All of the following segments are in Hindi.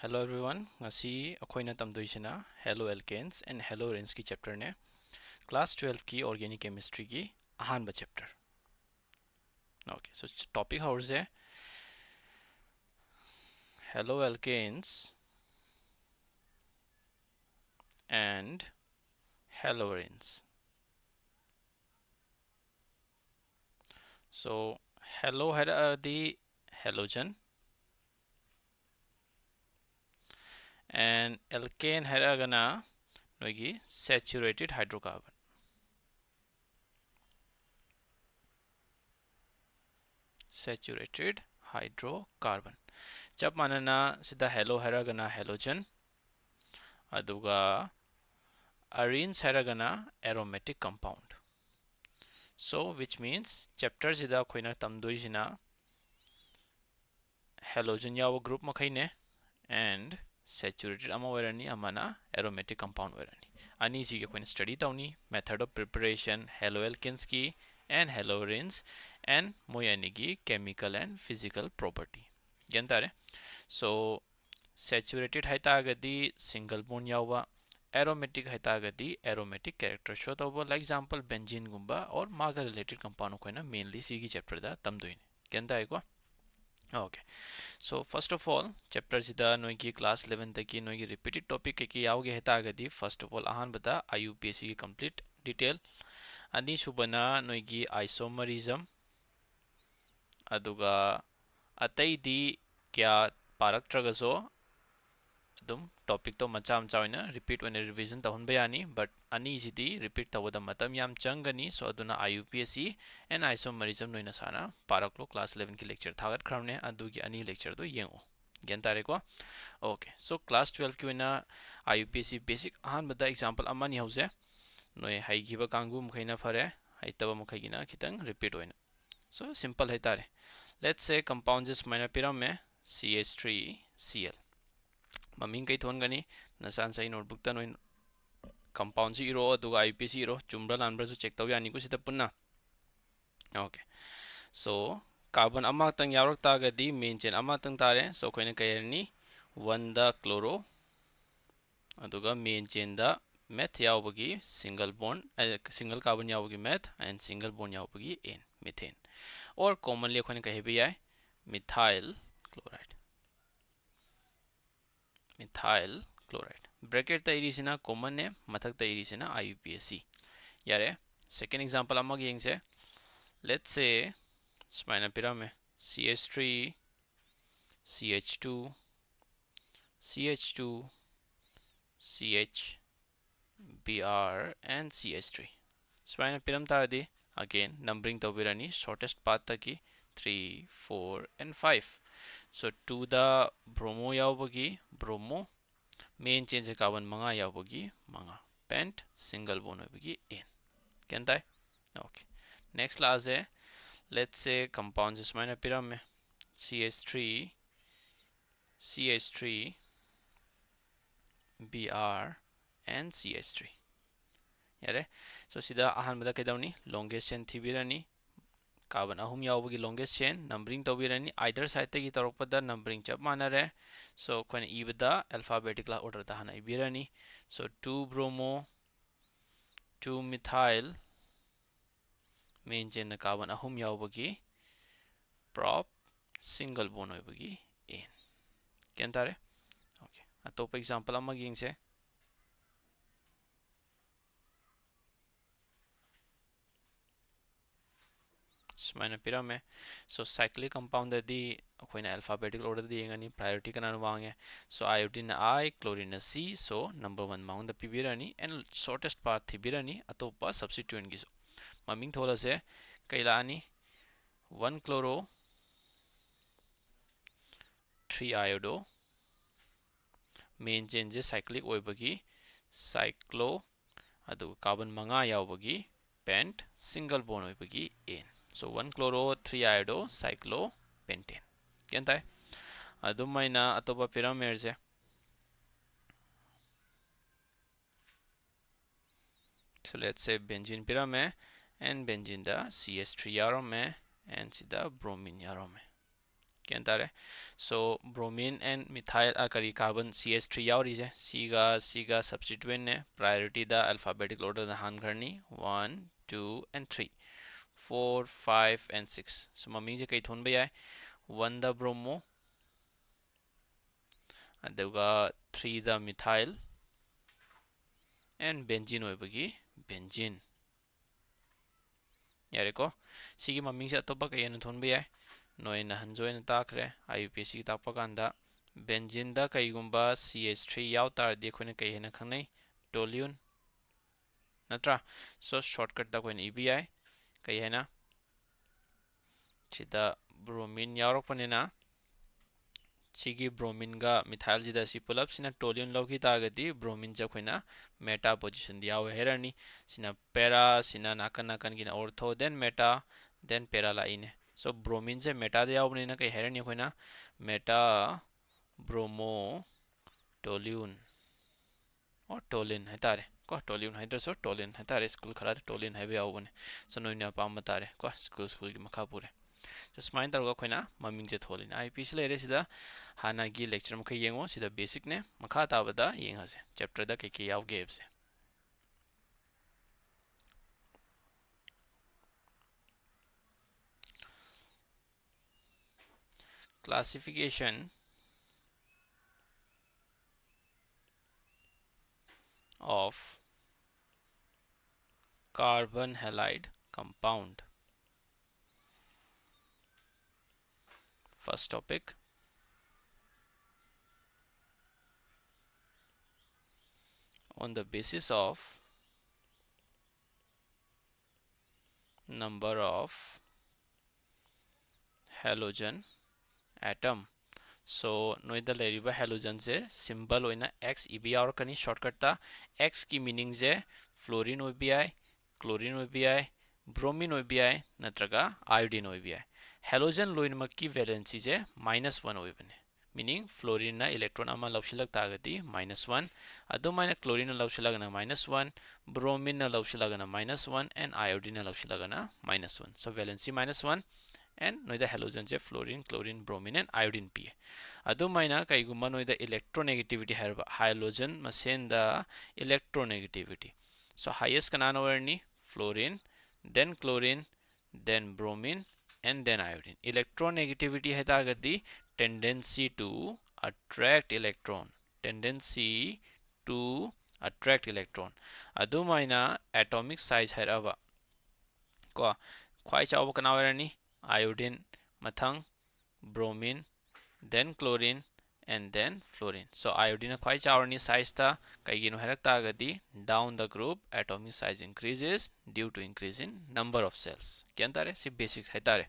Hello everyone. Ngasi akoina tamdoisina Hello Alkanes and Hello Arenes ki chapter ne class 12 ki organic chemistry ki ahanba chapter. Okay, so topic hause Hello Alkanes and Hello Arenes. So hello had the halogen and alkane had gana noigi saturated hydrocarbon. Saturated hydrocarbon. जब मानना सीधा hello हैरगना halogen अदुगा arenes हैरगना aromatic compound. So which means chapter sida khoina tamdoisina halogen yawa group makhaine and saturated ama oirani amana aromatic compound oirani ani si khoina study tawni method of preparation haloalkanes ki and haloarenes and moyani gi chemical and physical property gentare. So saturated haitagadi single bond yawa aromatic haitagadi aromatic character show tawbo like example benzene gumba or maga related compound khoina mainly si gi chapter da tamdoine genta ko. Okay, so first of all chapter sida noigi class 11 taki noigi repeated topic ki yawge haitagadi first of all ahan bata IUPAC ki complete detail ani subana noigi isomerism aduga atai di kya paraktragaso adum topic to macha macha oina repeat oina revision tahunba yani but ani sidi repeat tawada matam yam changani so aduna IUPAC and isomerism noina sana paraklo class 11 ki lecture thagat khramne adugi ani lecture do yengo gen tare ko. Okay, so class 12 ki oina IUPAC basic ahan bada example amani hause noi haigiba kangu mukhaina fare haitaba mukhagina khitang repeat oina so simple hai tare. Let's say compound just maina piramme CH3Cl maming kai thon gani nasan sai notebook ta noin compound si iro aduga IUPAC iro chumbra lanbra su check taw yani ko sida punna. Okay, so carbon amatang yarak tagadi main chain amatang tare so koina kayarni 1 da chloro aduga main chain da meth yawbagi single bond single carbon yawbagi meth and single bond yawbagi n methane or commonly koina kahibi ay methyl chloride. Methyl chloride bracket ta irisina common name mathak ta irisina IUPAC yare. Second example amag yengse let's say smaina pirame CH3 CH2 CH2 CH Br and CH3 smaina piram taradi again numbering tawbirani shortest path taki 3 4 and 5 so to the bromo yawbagi bromo main chain se carbon manga yawbagi manga pent single bond hoibagi n kentai. Okay, next class hai let's say compound just maina piram CH3 CH3 Br and CH3 yare. So sida ahan bada kaidawni longest chain thibirani carbon ahum yawbagi longest chain numbering tawbirani either side tagi taroppada numbering chap manare so koina ibada alphabetical order da hana ibirani so 2 bromo 2 methyl main chain na carbon ahum yawbagi prop single bond hoibagi n kentare. Okay, atop example amag yengse smaina pirame so cyclic compound di akoina alphabetical order di yengani priority kana wange so iodine I chlorine C so number 1 maung da pibirani and shortest path thibirani atopa substituent gi so maming thola se kaila ani 1 chloro 3 iodo main chain je cyclic oibagi cyclo adu carbon manga yawbagi pent single bond oibagi n so 1 chloro 3 iodo cyclo pentane kentai adumaina atopa pyramid je so let's say benzene pyramid and benzene da CH3 yarome and sida bromine yarome क्या तारे सो ब्रोमीन एंड मिथाइल करी कार्बन CH3 यावरीजे सीगा सब्स्टिट्यूएंट ने priority the alphabetic order the हान करनी 1 2 and 3 4 5 and 6 सो मम्मी जे कई थोन बयाय 1 द ब्रोमो अदुगा 3 द मिथाइल and benzene होइबगी benzene यारे को सिगी मम्मी से अतोपा कई न थोन बयाय नोय न हंजोय न ताकरे IUPAC की ताकपा कांदा बेंजीन दा कईगुंबा CH3 याव तारदी अखोने कई हेना खंगनै टोल्यून नत्रा सो शॉर्टकट दा कोइन EBI कई हेना सिदा ब्रोमीन यावरकपनेना सिगी ब्रोमीन गा मिथाइल जिदा सि पुलप सिना टोल्यून लौकी तागदी ब्रोमीन ज खोइना मेटा पोजीशन दिया हेरनी सिना पैरा सिना नाकन नाकन गिना ortho then meta then para लाइने सो ब्रोमीन से मेटा दे यावबनेना कई हेरनी खोइना मेटा ब्रोमो टोल्यून और टोलिन है तारे को टोलिन है सो टोलिन है तारे स्कूल खड़ा टोलिन है यावबने सो नोइना पाम तारे को स्कूल की मखा पुरे so स्माइन तरगा खोइना ममिंग जे थोलिन IUPAC लेरे सिदा हाना गी लेक्चर मखै येंगो सिदा बेसिक ने मखा ताबदा येंगसे चैप्टर दा के यावगे एबसे classification of carbon halide compound. First topic, on the basis of number of halogen atom. So नोइदा लेरिबा हेलोजन से सिंबल होइना X इबी और कनी शॉर्टकट ता X की मीनिंग जे फ्लोरीन ओबीआई क्लोरीन ओबीआई ब्रोमीन ओबीआई नत्रगा आयोडीन ओबीआई हेलोजन लोइनमक की वैलेंसी जे -1 ओइबने मीनिंग फ्लोरीन ना इलेक्ट्रॉन अमा लौशिलक तागती -1 अदुमाइना क्लोरीन लौशिलगना -1 ब्रोमीन ना लौशिलगना -1 एंड आयोडीन ना लौशिलगना -1 सो valency -1 and noida halogen je fluorine chlorine bromine and iodine p adumaina kaiguma noida electronegativity herba halogen masen da electronegativity so highest kanana warni fluorine then chlorine then bromine and then iodine electronegativity heta gadi tendency to attract electron adumaina atomic size heraba ko khwai chaw kana warni iodine mathang bromine then chlorine and then fluorine so iodine khwai chawrni size ta kaigino herak tagadi down the group atomic size increases due to increase in number of cells kyantare si basic haitare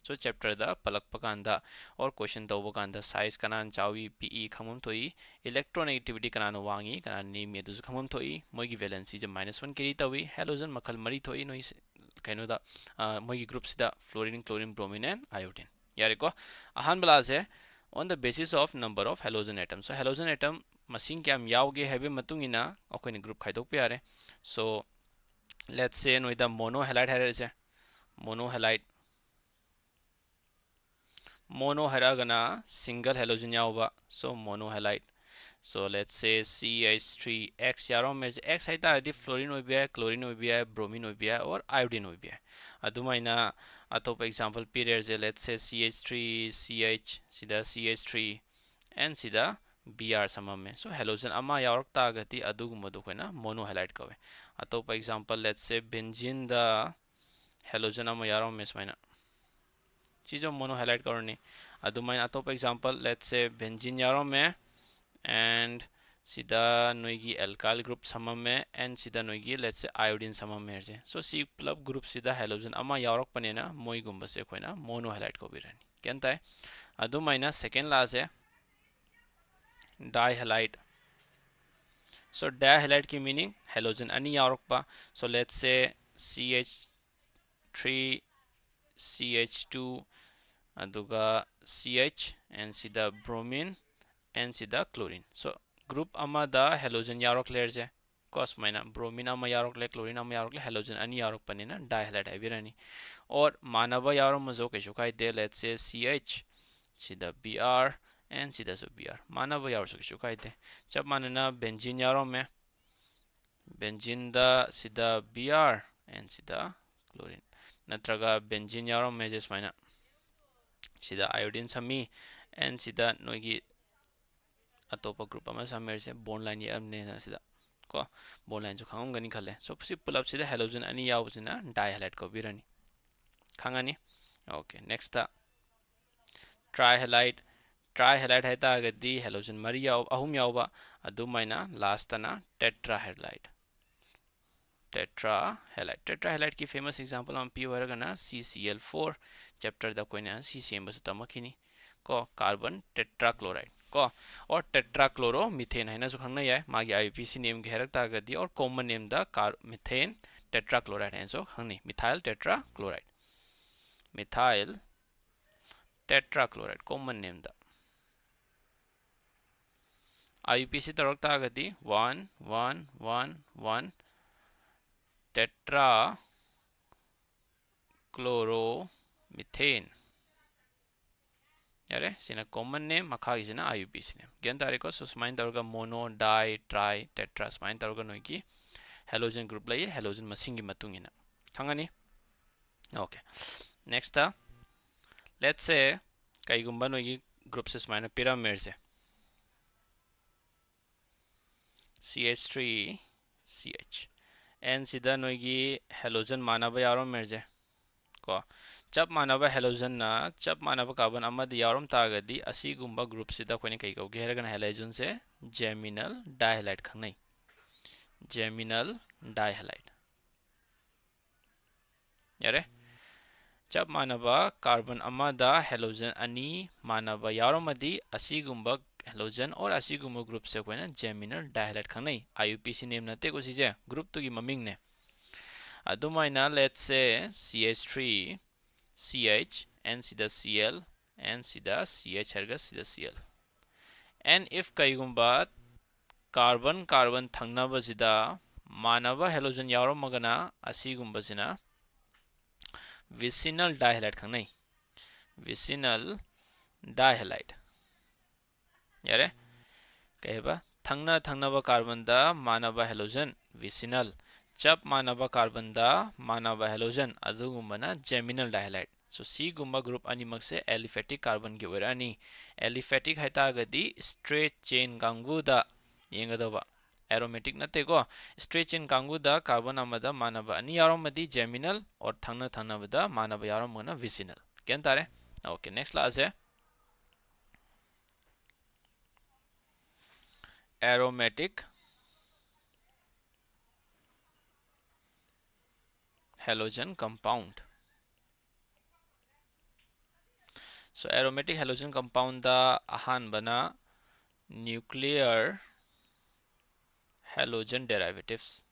so chapter da palak pakanda or question tawba kanda size kanan chawi pe khamum thoi electronegativity kanan wangi kanan name edu khamum thoi mogi valency je -1 kiri tawi halogen makhal mari thoi noi कहीं दा मोगी ग्रुप सिदा fluorine chlorine bromine and iodine यारे को अहान बला से on the basis of number of halogen atom so halogen atom मसिंग क्या यावगे हेबे मतुंगिना अखोइन ग्रुप खाइदोक पे यारे so let's say नोइदा mono halide हैरे से मोनो हैरागना सिंगल हेलोजन यावबा so mono halide so let's say CH3X यारो में X है तारदी फ्लोरीन हो बिया क्लोरीन हो बिया ब्रोमीन हो बिया और आयोडीन हो बिया अदुमाइना अतोप एग्जांपल पीरियड जे let's say CH3CH सिदा CH3 and सिदा Br समम में so हेलोजन अमा यावरक तागति अदुगुमदु कोइना मोनो हैलाइड कवे अतोप एग्जांपल let's say बेंजीन दा हेलोजन अमा यारो में समाइना चीजो मोनो हैलाइड करनी अदुमाइना अतोप एग्जांपल let's say बेंजीन यारो में and sida noigi alkyl group samam में and sida noigi let's say iodine samam में जे so C club group sida halogen ama yaurok panena moi gumba se khoina mono halide ko birani kenta hai adu maina second la je dihalide so dihalide ki meaning halogen ani yaurok pa so let's say CH3 CH2 aduga CH and sida bromine and sida chlorine so group ama da halogen yarok layer je cos maina bromine ama yarok le chlorine ama yarok le halogen ani yarok panina dihalide habirani और मानव यारो मजो के शुकाई दे let's say CH sida Br and sida su Br manaba yaur su kishu kaide chap manana benzene yaurome benzene da sida Br and sida chlorine natraga benzene yaurome je smaina sida iodine sami and sida noigi atopa group ama samerse bond line yamne na sida ko bond line jo khangam gani khale so si pull up sida halogen ani yaubsina dihalide ko birani khangani okay next ta trihalide trihalide hai ta gadi halogen mari yaw ahum yawba adumaina last na tetrahalide tetrahalide की famous example हम पी होगा ना CCl4 chapter दा कोई ना CCM बस तमखिनी को कार्बन टेट्राक्लोराइड को और टेट्राक्लोरो मिथेन है ना जो खंगना यार मागी IUPAC नेम के हेरक तागदी और कॉमन नेम दा कार मिथेन टेट्राक्लोराइड है जो खंगनी methyl tetrachloride methyl tetrachloride common name दा IUPAC तरक तागदी 1 1 1 1 टेट्रा क्लोरोमिथेन यारे सिना कॉमन नेम मखागी सिना IUPAC नेम गेन तारे को सुस्माइन तरगा मोनो डाई ट्राई टेट्रा स्माइन तरगा नोकी हेलोजन ग्रुप लई हेलोजन मसिंगी मतुंगिना खंगनी ओके नेक्स्ट था लेट्स से कईगुंबा नोकी ग्रुप से स्माइन पिरामिड से CH3CH एन सिदा नोगी हेलोजन मानबा यारो मेरजे को चप मानबा हेलोजन ना चप मानबा कार्बन अमद यारोम तागदी असीगुंबा ग्रुप सिदा कोने कई कौगे हेरगन हेलोजन से जेमिनल डाइहैलाइड खंगनै जेमिनल डाइहैलाइड यारे चप मानबा कार्बन अमदा हेलोजन अनि मानबा यारोमदी असीगुंबा हेलोजन और असीगुंबा ग्रुप से कोने जेमिनल डाइहैलाइड खंगनै IUPAC नेम नते को सिजे ग्रुप तुगी ममिंग ने अदुमाइना let's say CH3CH and sida Cl and sida CH herga sida Cl and if kaigumba carbon carbon thangnaba sida manaba halogen yauromagana asigumba sina vicinal dihalide khangnai vicinal dihalide yare कहबा थंगना थंगनाबा कार्बन दा मानबा हेलोजन विसिनल चप मानबा कार्बन दा मानबा हेलोजन अदुगुंबना जेमिनल डाइहैलाइड सो सी गुंबा ग्रुप अनिमक से एलिफेटिक कार्बन की ओरानी एलिफेटिक हैतागदी स्ट्रेट चेन कांगुदा येंगदबा एरोमेटिक नते को स्ट्रेट चेन कांगुदा कार्बन अमदा मानबा अनि यारोमदी जेमिनल और थंगना थंगनाबदा मानबा यारोमगना विसिनल केन तारे ओके नेक्स्ट क्लास है aromatic halogen compound so aromatic halogen compound da ahan bana nuclear halogen derivatives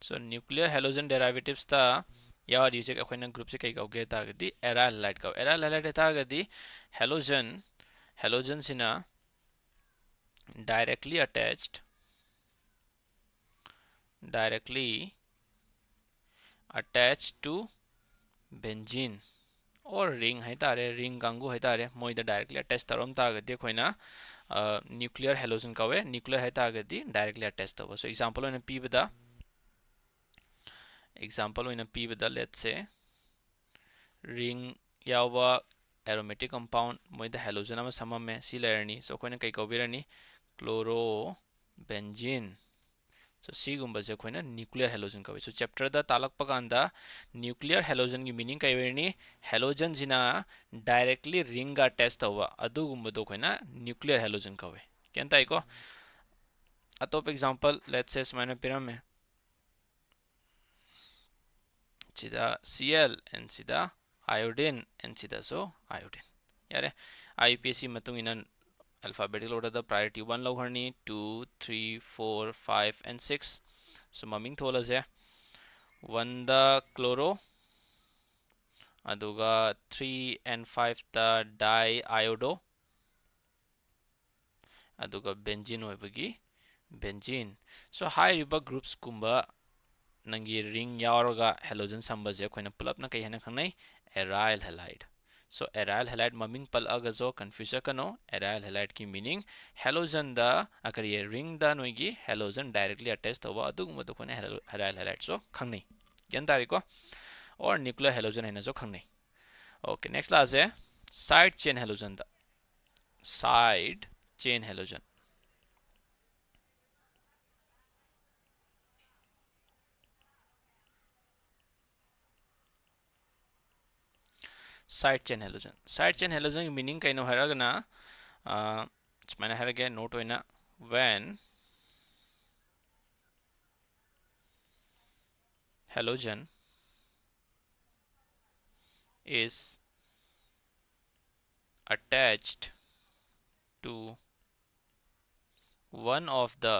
so nuclear halogen derivatives ta यार यूजे अखोइना ग्रुप से कई कौगे तागदी एराइल हैलाइड का एराइल हैलाइड तागदी हेलोजन हेलोजन सिना directly attached to benzene और रिंग है तारे रिंग कांगू है तारे मोइदा डायरेक्टली अटैच तरम तागदी अखोइना न्यूक्लियर हेलोजन कावे न्यूक्लियर है तागदी डायरेक्टली अटैच तब सो एग्जांपल ओइना पीबदा लेट्स से रिंग यावा aromatic compound मोइदा हेलोजन अमा समम में सी लेरनी सो कोइना कई कौबिरनी क्लोरो बेंजीन सो सी गुंबा से कोइना न्यूक्लियर हेलोजन कवे सो चैप्टर दा तालक पकांदा न्यूक्लियर हेलोजन की मीनिंग कई वेरनी हेलोजन जिना डायरेक्टली रिंग का टेस्ट हुआ अदु गुंबा दो कोइना न्यूक्लियर हेलोजन कवे केंता इको अतोप एग्जांपल लेट्स से स्माइना पिरम में sida Cl and sida iodine and sida so iodine यारे IUPAC मतुंग in alphabetical order the priority 1 लौघरनी 2 3 4 5 and 6 so ममिंग थोला से 1 द क्लोरो अदुगा 3 and 5 द डाई आयोडो अदुगा बेंजीन होइबगी बेंजीन so हाई रिबा ग्रुप्स कुंबा नंगी रिंग यावरगा हेलोजन संबजे अखोइना पुलपना कई हेना खंगनै aryl halide so aryl halide ममिंग पल अगजो कंफ्यूज कनो एराइल हैलाइड की मीनिंग हेलोजन दा अकर ये रिंग दा नोगी हेलोजन डायरेक्टली अटैच तवा अदुगुम दो खोना एराइल हैलाइड सो खंगनै गन तारिको और न्यूक्लियर हेलोजन हेना जो खंगनै ओके नेक्स्ट लास्ट है साइड चेन हेलोजन दा side chain halogen side chain halogen की मीनिंग कहीं हरगना सुमाइना हरगे note होइना when halogen is attached to one of the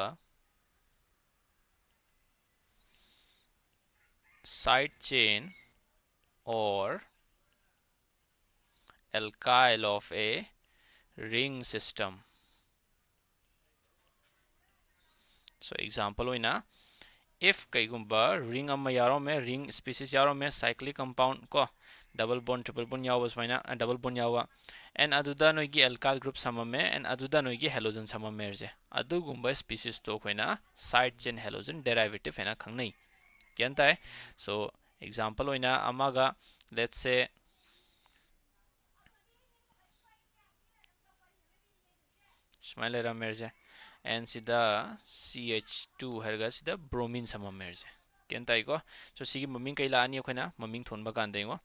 side chain or alkyl of a ring system. So example होइना if कईगुंबा ring अमा यारो में ring species यारो में cyclic compound को double bond triple bond यावा सुमाइना double bond यावा and अदुदा नोगी alkyl group sama में and अदुदा नोगी halogen sama में जे अदुगुंबा species तो Koyna side chain halogen derivative है ना खंगनै क्या है so example होइना अमागा let's say smile रा मेरजे and sida CH2 herga sida bromine sama merge ken tai ko so sigi maming kai la ani khoina maming thon ba kan dengo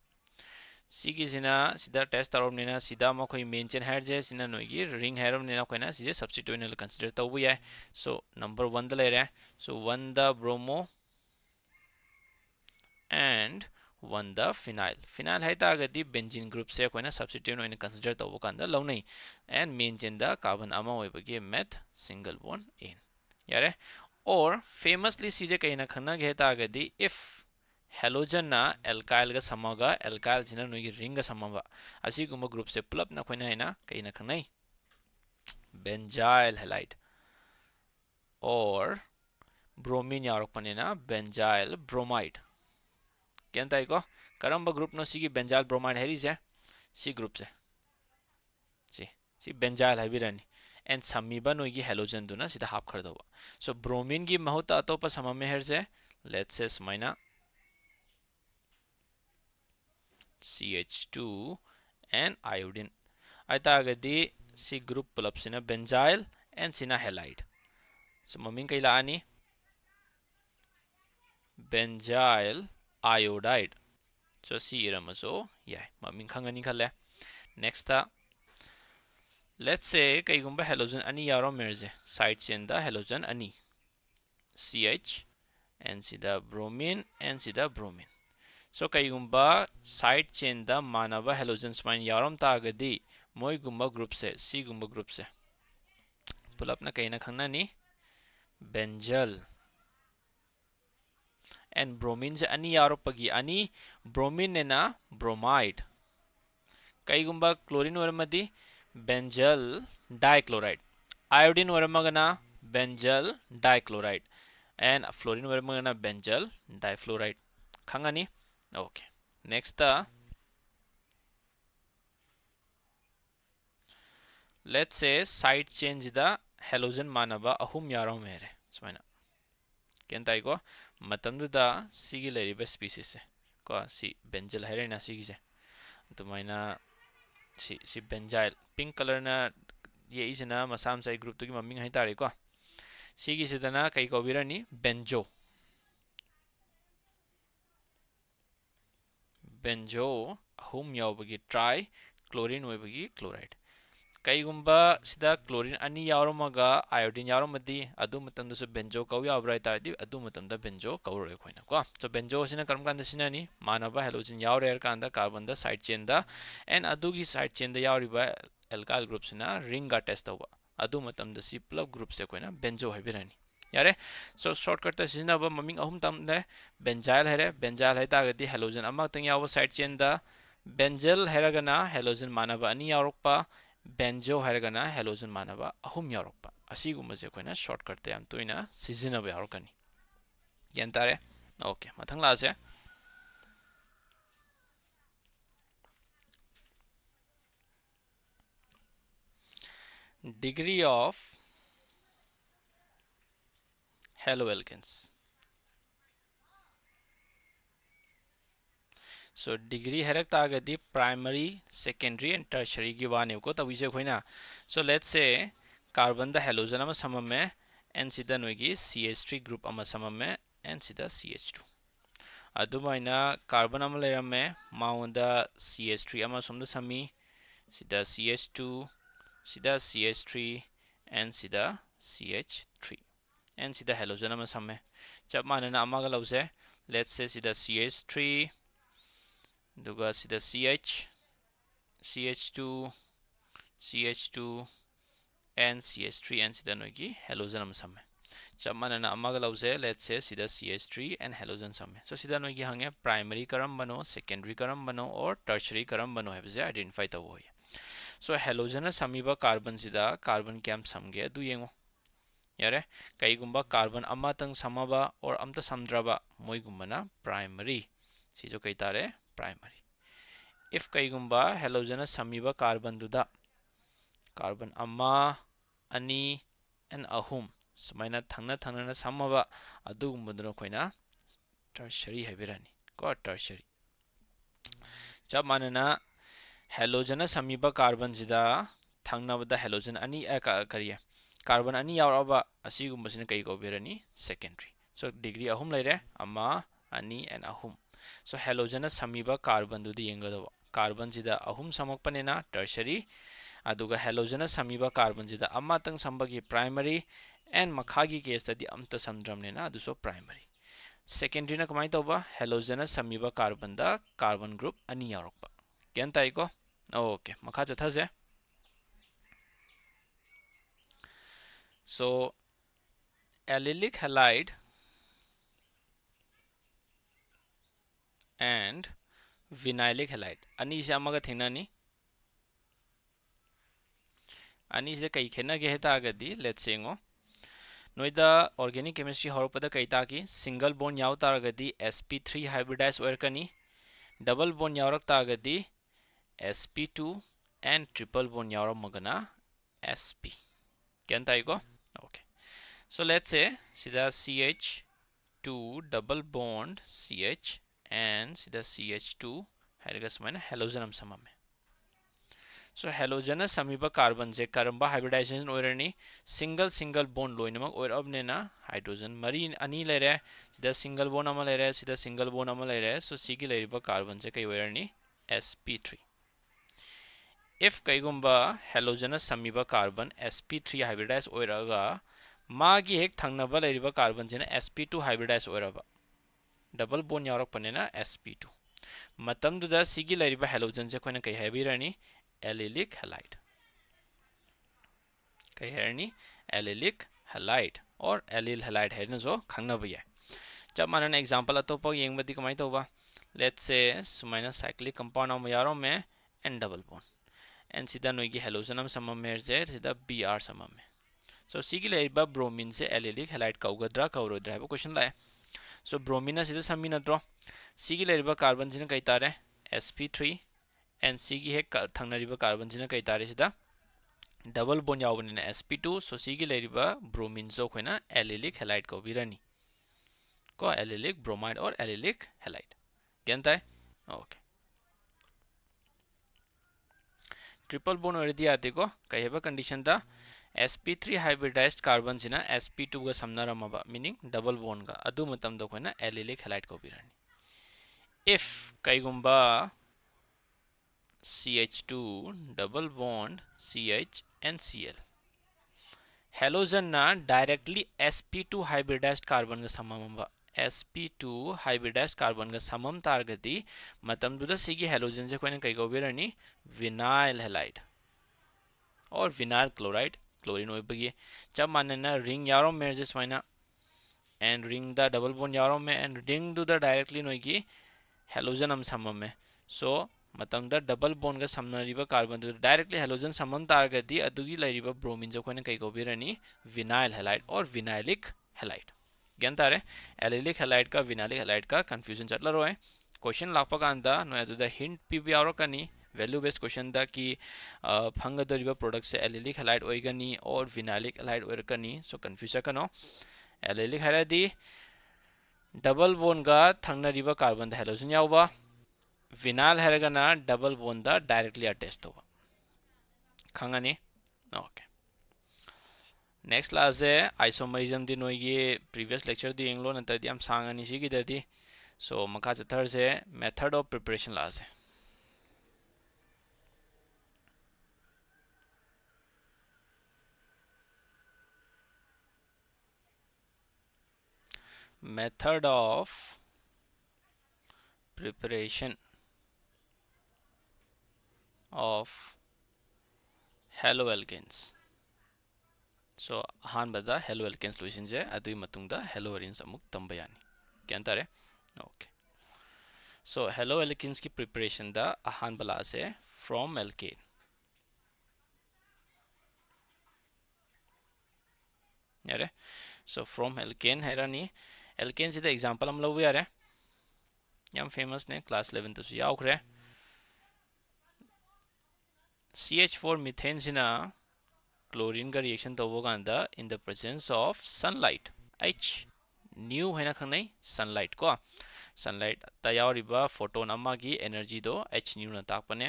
sigi sina sida test tarom nina sida ma khoi main chain herje sina noigi ring herom nina khoina sije substitute nil consider tawu ya so number 1 da le re so 1 da bromo and 1 the phenyl है तागदी benzene group से कोइना substitute ओइना consider तबो कांदा लौनै and main chain दा carbon अमा ओइबगे meth single bond in यारे और famously सीजे कहिना खन्ना गे तागदी if halogen ना alkyl गा समगा alkyl जिना नोगी ring गा समवा असी गुम ग्रुप से पुलप ना कोइना हैना कहिना खन्नै benzyl halide और bromine यारक पनेना benzyl bromide क्या को करम ग्रुप नो सी बेंजाइल ब्रोमाइड हेरी से सी ग्रुप से सी बेंजाइल है एंड समीबा नोगी हेलोजन दुना सीधा हाफ कर दो सो ब्रोमीन की महत्व अतोप सम में हेर से लेट्स से स्माइना CH2 and iodine आयतागदी सी ग्रुप पुलप सिना बेंजाइल एंड सिना हेलाइड सो ममिंग कैला आनी benzyl iodide so si iramaso yeah maming khangani khale next ta let's say kaigumba halogen ani yaro merge side chain da halogen ani CH and sida bromine and sida bromine so kaigumba side chain da manaba halogen smain yarom ta agadi moi gumba group se C gumba group se pull up na kaina khangna ni benzyl and bromine से अनि यारोपगी अनि bromine ने ना bromide कईगुंबा क्लोरीन वरमदी benzyl dichloride iodine वरमगना benzyl dichloride and fluorine वरमगना benzyl difluoride खंगनी okay next let's say side change the halogen मानबा अहुम यारो मेरे सुमाइना केंताई को मतमदुदा सिगी लेरिबा स्पीसीज से को सी बेंजल हेरेना सिगी से तुमाइना सी बेंजाइल पिंक कलर ना ये इसना मसाम साइ ग्रुप तो की मम्मी है तारे को सिगी सिदना कई को बिरनी बेंजो हुम यावबगी ट्राई क्लोरीन वेबगी क्लोराइड कईगुंबा सिदा क्लोरीन अनि यावरमगा आयोडीन यावरमदी अदु मतंदसु बेंजो कौ यावब्राय तादि अदु मतंदा बेंजो कौरे खोइना को सो बेंजो सिना करम कांदा सिनानी मानबा हेलोजन यावरे कांदा कार्बन दा साइड चेन दा एंड अदु की साइड चेन दा यावरिबा एल्काइल ग्रुप सिना रिंग गा टेस्ट तौबा अदु मतंदा सी प्लग ग्रुप से कोइना बेंजो हाइबिरानी यारे सो शॉर्टकट ता सिनाबा ममिंग अहुम तमने बेंजाइल है तागदी हेलोजन अमा तंग याव साइड चेन दा बेंजल हेरगना हेलोजन मानबा अनि यावरपा बेंजो हैरगना हेलोजन मानबा अहुम यारोपा असीगुमजे कोइना शॉर्टकट ते हम तोइना सिजनब यारोकनी यंतारे ओके मथंग लासे degree of haloalkanes. So degree harak tagadi primary, secondary and tertiary की वाने को तभी से कोई ना. So let's say carbon दा halogen ama samam में and sida नोगी CH3 group ama samam में and sida CH2. अदुमाइना carbon ama लेरम में माउंदा CH3 ama समझ समी sida CH2 sida CH3 and sida CH3 and sida halogen ama samme jab manana ama ga lause let's say sida CH3 duga sida CH2 CH2 and CH3 and sida nogi halogen ama samme jab manana ama ga lause let's say sida CH3 and halogen samme so sida nogi hange primary karam bano secondary karam bano or tertiary karam bano hai bise identify tawo hoy so halogen samiba carbon sida carbon cam samge du yengo यारे कईगुम्बा कार्बन अमातंग समबा और अमता समद्रबा मोइगुम्बना प्राइमरी सिजो कई तारे प्राइमरी इफ कईगुम्बा हेलोजन समीबा कार्बन दुदा कार्बन अमा अनि एन अहुम सुमाइना थंगना थंगना समबा अदुगुम्बदुनो कोइना टर्शरी हैबिरानी को टर्शरी जब मानना हेलोजन समीबा कार्बन जिदा थंगनाबदा हेलोजन अनि करिए कार्बन अनि यावराबा असिगुम्बसिना कई कोबिरनी सेकेंडरी सो डिग्री अहुम लेरे अमा अनि एन अहुम सो हेलोजन समीबा कार्बन दुदी यंगदो कार्बन जिदा अहुम समकपनेना टर्शरी अदुगा हेलोजन समीबा कार्बन जिदा अमा तंग संबगी प्राइमरी एन मखागी केस तदी अमता समद्रमनेना अदुसो प्राइमरी सेकेंडरी ना कमाई तोबा हेलोजन समीबा कार्बन दा कार्बन ग्रुप अनि यावरकबा गेन ताइको ओके मखा जथाजे So allylic halide and vinylic halide ani se amaga thinani ani se kai khena ge heta agadi let's say ngo noida organic chemistry horopada kai ta ki single bond yaw ta agadi sp3 hybridized oir kani double bond yawrak ta agadi sp2 and triple bond yawram magana sp can ta go okay so let's say sida CH2 double bond CH and sida CH2 hydrogen mana halogen am samam so halogen samiba carbon je karamba hybridization oirani single bond loinamak oir abnena hydrogen mari ani lere sida single bond ama lere sida single bond ama lere so sigi leriba carbon je kai oirani sp3 if kaigumba halogen samiba carbon sp3 hybridized oiraga मागी हेक थंगनबा लेरिबा कार्बन जिना sp2 हाइब्रिडाइज ओरबा डबल बोन यावरक पनेना sp2 मतम दुदा सिगी लेरिबा हेलोजन जे कोइना कई हैबिरनी एलिलिक हैलाइड कई हेरनी एलिलिक हैलाइड और एलिल हैलाइड हेरन जो खंगनबा या जब मानन एग्जांपल अतोपा येंगबदी कमाई तोबा लेट्स से सुमाइना साइक्लिक कंपाउंड अम यारो में एन डबल बोन एन सीधा नोगी हेलोजन हम समम में जे सीधा br समम में so sigi leiba bromine se allylic halide kaugadra kaurodra haiba question lae so bromine sida sami natro sigi leiba carbon jina kai tare sp3 and sigi he thangnariba carbon jina kai tare sida double bond yawbani sp2 so sigi leiba bromine jo khoina allylic halide ko birani ko allylic bromide or allylic halide gyantai okay triple bond or diya ate ko kai heba condition da sp3 hybridized carbon Jinnah sp2 गा समनरमबा meaning double bond गा अदु मतम दो कोना allylic halide को बिरनी if कईगुम्बा ch2 double bond ch and cl halogen ना directly sp2 hybridized carbon गा सममबा sp2 hybridized carbon गा समम तारगदी मतम दुदा सिगी halogen जे कोना कई को बिरनी vinyl halide और vinyl chloride क्लोरीन ओइबगी जब मानना रिंग यारो मेरे स्वाइना एंड रिंग द डबल बॉन्ड यारो में एंड रिंग दु द डायरेक्टली नोगी हेलोजन हम समम में सो मतम द डबल बॉन्ड का समनरिबा कार्बन दु डायरेक्टली हेलोजन समम तारगदी अदुगी लैरिबा ब्रोमीन जो कोने कई को बिरनी विनाइल हैलाइड और विनाइलिक हैलाइड ग्यान तारे एलिलिक हैलाइड का विनालिक हैलाइड का कंफ्यूजन चटलरोय क्वेश्चन लाप कांदा नोय अदुदा हिंट पीबी यावरकनी वैल्यू बेस्ड क्वेश्चन दा की फंगदरिबा प्रोडक्ट से एलिलिक हैलाइड ओइगनी और विनालिक हैलाइड ओइरकनी सो कंफ्यूज कनो एलिलिक हैलाइडी डबल बोन गा थंगनरिबा कार्बन दा हाइड्रोजन यावबा विनाल हैरगना डबल बोन दा डायरेक्टली अटैच तोबा खंगनी ओके नेक्स्ट क्लास है आइसोमरिज्म दी नोई प्रीवियस लेक्चर दी इंग्लो नंतर दी हम सांगनी सी की ददी सो मका चथर से मेथड ऑफ प्रिपरेशन क्लास है method of preparation of haloalkanes so ahanbada haloalkanes loisinje adui matungda haloarenes amuk tambayani kyan tare okay so haloalkanes ki preparation da ahanbala ase from alkane yare so from alkane herani alkane sida example am lobu yare yam famous ne class 11 to yaukre CH4 methane sina chlorine का reaction तो वो गांदा in the presence of sunlight H new है ना खंगने sunlight को sunlight तयार रिबा photon अम्मा की energy दो H new ना ताक पने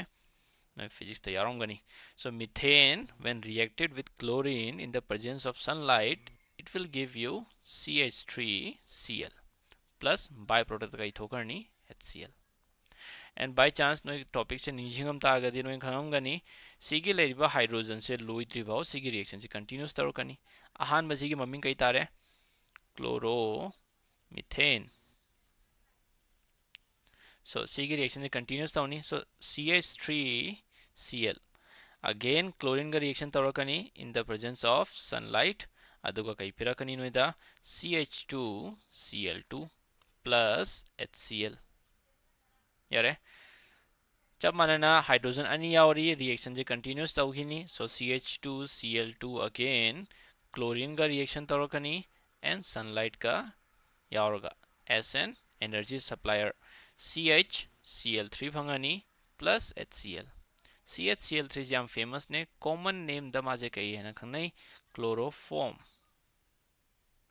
मैं physics तैयार होंगे नहीं so methane when reacted with chlorine in the presence of sunlight it will give you CH3Cl plus byproduct का इथोकर नहीं HCl and by chance no topic se ninjingam ta agadi no khangam gani sigi leriba hydrogen se loidri bau sigi reaction se continuous tar kani ahan ma sigi maming kai tare chloro methane so sigi reaction se continuous tawni so CH3Cl again chlorine ga reaction tar kani in the presence of sunlight aduga kai pirakani noida CH2Cl2 plus HCl यारे जब मानना हाइड्रोजन अनि यावरी रिएक्शन जे कंटिन्यूस तौगिनी सो CH2Cl2 अगेन क्लोरीन का रिएक्शन तौरकनी एंड सनलाइट का यावरगा SN एनर्जी सप्लायर CHCl3 फंगनी प्लस HCl CHCl3 जाम फेमस ने कॉमन नेम दमाजे कही है ना खंगनै क्लोरोफॉर्म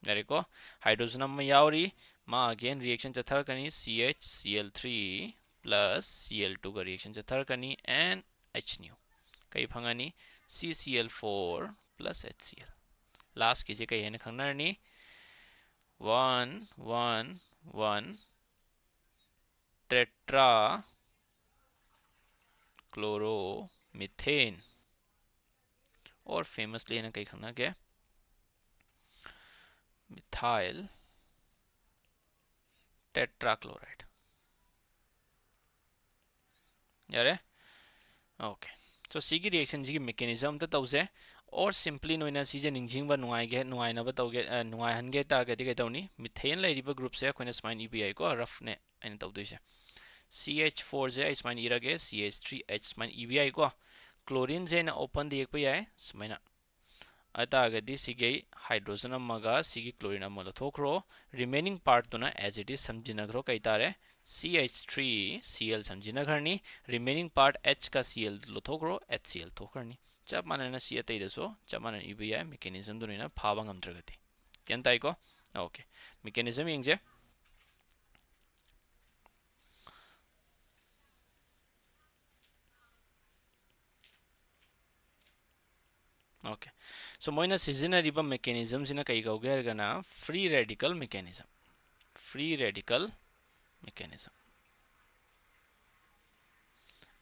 यारे को हाइड्रोजन अम्मा यावरी मा again reaction चथरकनी CHCl3 plus Cl2 का रिएक्शन चथरकनी and H new कई फंगनी CCl4 plus HCl लास्ट कीजिए कई है ना खंगनरनी 1 1 1 टेट्रा क्लोरोमीथेन और फेमसली है ना कई खंगना के मिथाइल टेट्राक्लोराइड यारे ओके सो सिगी रिएक्शन जी मेकेनिज्म तो तौसे और सिंपली नोइना सीजे निंजिंगबा नुआइगे नुआइनबा तौगे नुआइहनगे तारगति के तौनी मिथेन लाइरिबा ग्रुप से अखोइना स्माइन ईबीआई को रफ ने आइन तौदोइसे CH4 जे स्माइन इरागे CH3H स्माइन ईबीआई को क्लोरीन जे ना ओपन दियक पे याय स्माइना अतागदि सिगे हाइड्रोजन अम्मगा सिगी क्लोरीन अम्मा लथोखरो रिमेनिंग पार्ट तो ना एज इट इज समझिनग्रो कइतारे CH3Cl समझिनघरनी रिमेनिंग पार्ट H का Cl लथोखरो HCl थोखरनी जब मानना सी अतैदसो जब मानना ईबीआई मेकेनिज्म दुनिना फाबा ngमद्रगति केन ताइको ओके मेकेनिज्म यंगजे ओके सो मोइना सिजनरिबा मेकेनिज्म सिना कई गौगे हरगना free radical mechanism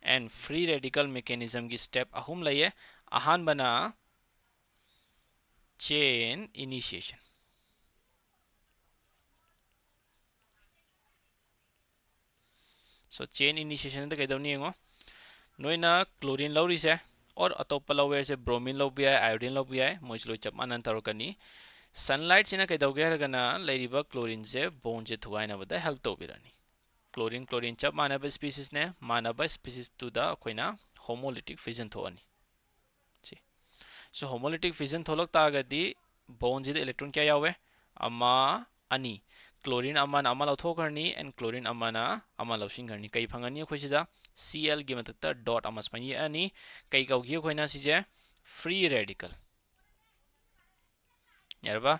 and free radical mechanism की स्टेप अहुम लइए अहान बना chain initiation so chain initiation तो कइदौनी हेंगो नोइना क्लोरीन लौरी से और अतोप लौवे से ब्रोमीन लौबी है आयोडीन लौबी है मोइसलो चपमानन तौरकनी सनलाइट सिना कइदौगे हरगना लैरिबा क्लोरीन से बोन से थुगाइनबदा हेल्प तौबिरानी क्लोरीन क्लोरीन चप मानब स्पीसीज ने मानब स्पीसीज तुदा अखोइना होमोलिटिक फिजन थोअनी सो होमोलिटिक फिजन थोलक तागदी बोन जिद इलेक्ट्रॉन क्या यावे अमा अनि क्लोरीन अमाना अमा लौथोखरनी एंड क्लोरीन अमाना अमा लौसिंगरनी कई फंगनी अखोइसिदा Cl गी मतकता डॉट अमा स्माइनी अनि कई कौगी अखोइना सिजे फ्री रेडिकल यारबा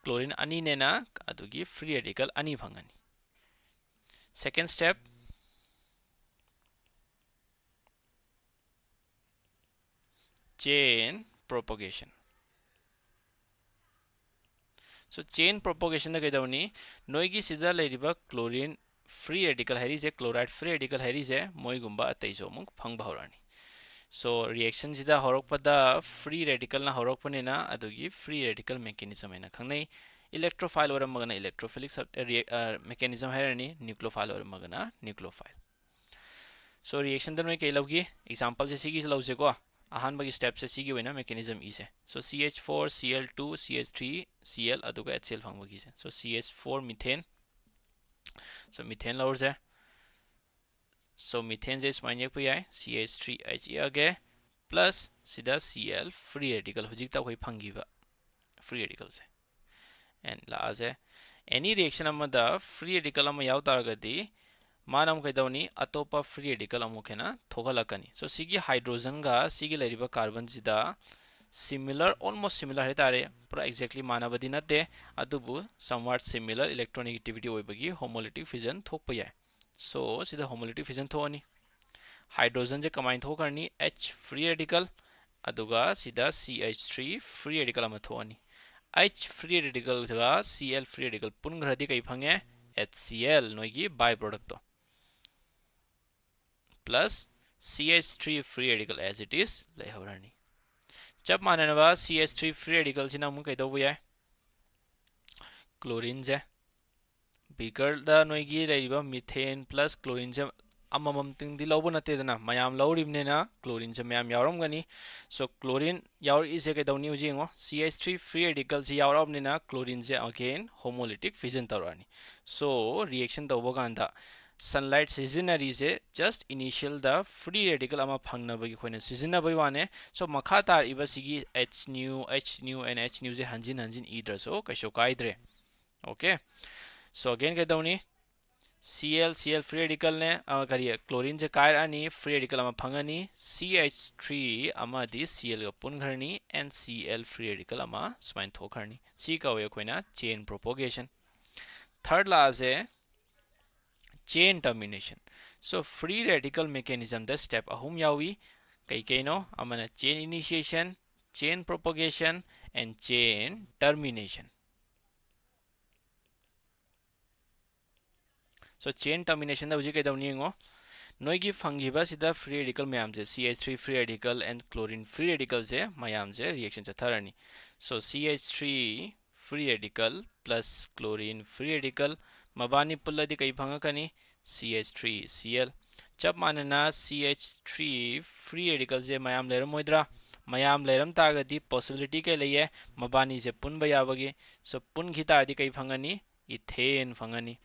क्लोरीन अनि नेना अदुगी फ्री रेडिकल अनि फंगनी second step chain propagation so chain propagation द कइदवनी नोइगी सिदा लेरिबा क्लोरीन फ्री रेडिकल हेरिजे क्लोराइड फ्री रेडिकल हेरिजे मोइगुंबा अतैजो मुक फंगबा हौरानी सो रिएक्शन सिदा हौरकपदा फ्री रेडिकल ना हौरकपनेना अदुगी फ्री रेडिकल मेकेनिज्म हैना खंगनै इलेक्ट्रोफाइल ओरमगना इलेक्ट्रोफिलिक मेकेनिज्म हैरनी न्यूक्लियोफाइल ओरमगना न्यूक्लियोफाइल सो रिएक्शन द नोइ केलौगी एग्जांपल से सिगी लौजेको अहानबगी स्टेप से सिगी वेना मेकेनिज्म इसे सो CH4 Cl2 CH3 Cl अदुगा HCl फंगबगी से सो CH4 मीथेन सो मीथेन लौरजे सो मीथेन जे स्माइन यक पुयाय CH3H अगे प्लस सिदा Cl फ्री रेडिकल हुजिक ता होई फंगीबा फ्री रेडिकल से एंड लाजे एनी रिएक्शन अमदा फ्री रेडिकल अम याव तारगदी मानम कैदवनी अतोपा फ्री रेडिकल अमुखेना थोगलकनी सो सिगी हाइड्रोजन गा सिगी लेरिबा कार्बन सिदा सिमिलर ऑलमोस्ट सिमिलर है तारे पूरा एक्जेक्टली मानबदी नते अदुबु समवाट सिमिलर इलेक्ट्रोनेगेटिविटी ओइबगी होमोलिटिक फिजन थोकप याय सो सिदा होमोलिटिक फिजन थोअनी हाइड्रोजन जे कमाइन थोकरनी H फ्री रेडिकल अदुगा सिदा CH3 फ्री रेडिकल अम थोअनी H फ्री रेडिकल जगा Cl फ्री रेडिकल पुनग्रहदी कई फंगे HCl नोइगी बाय प्रोडक्ट तो plus CH3 free radical as it is लेहौरनी जब माननवा CH3 फ्री रेडिकल सिना मु कैदौ याय क्लोरीन जे बीकर दा नोइगी लेरिबा मीथेन प्लस क्लोरीन जे अममम तिंगदी लौबो नतेदना मयाम लौरिबनेना क्लोरीन जे मयाम यावरमगनी सो क्लोरीन यावर इसे कैदौनी हुजिंगो CH3 फ्री रेडिकल से यावरबनेना क्लोरीन जे अगेन होमोलिटिक फिजन तौरानी सो रिएक्शन तौबगांदा सनलाइट सिजनरी से जस्ट इनिशियल द फ्री रेडिकल अमा फंगनबगी खोइना सिजनबई वाने सो मखा तार इबा सिगी H न्यू एंड H न्यू जे हंजिन हंजिन इद्रसो कैसो काइद्रे ओके सो अगेन कैदौनी Cl फ्री रेडिकल ने करिए क्लोरीन जे कायर अनि फ्री रेडिकल अमा फंगनी CH3 अमा दी Cl गा पुनघरनी एंड Cl फ्री रेडिकल अमा स्माइन थोखरनी सी कवे खोइना चेन प्रोपगेशन थर्ड लाजे chain termination so free radical mechanism द स्टेप अहुम यावी कई कईनो अमना chain initiation chain propagation and chain termination so chain termination द हुजी कैदौनिंगो नोइगी फंगिबा सिदा फ्री रेडिकल मयाम जे CH3 free radical and chlorine free radical जे मयाम जे रिएक्शन चथरनी so CH3 free radical plus chlorine free radical मबानी पुल्लदी कई फंगकनी CH3 Cl जब मानना CH3 फ्री रेडिकल जे मयाम लेरम मोइद्रा मयाम लेरम तागदी पॉसिबिलिटी के लिए मबानी जे पुन बयावगी सो पुन घितादी कई फंगनी इथेन फंगनी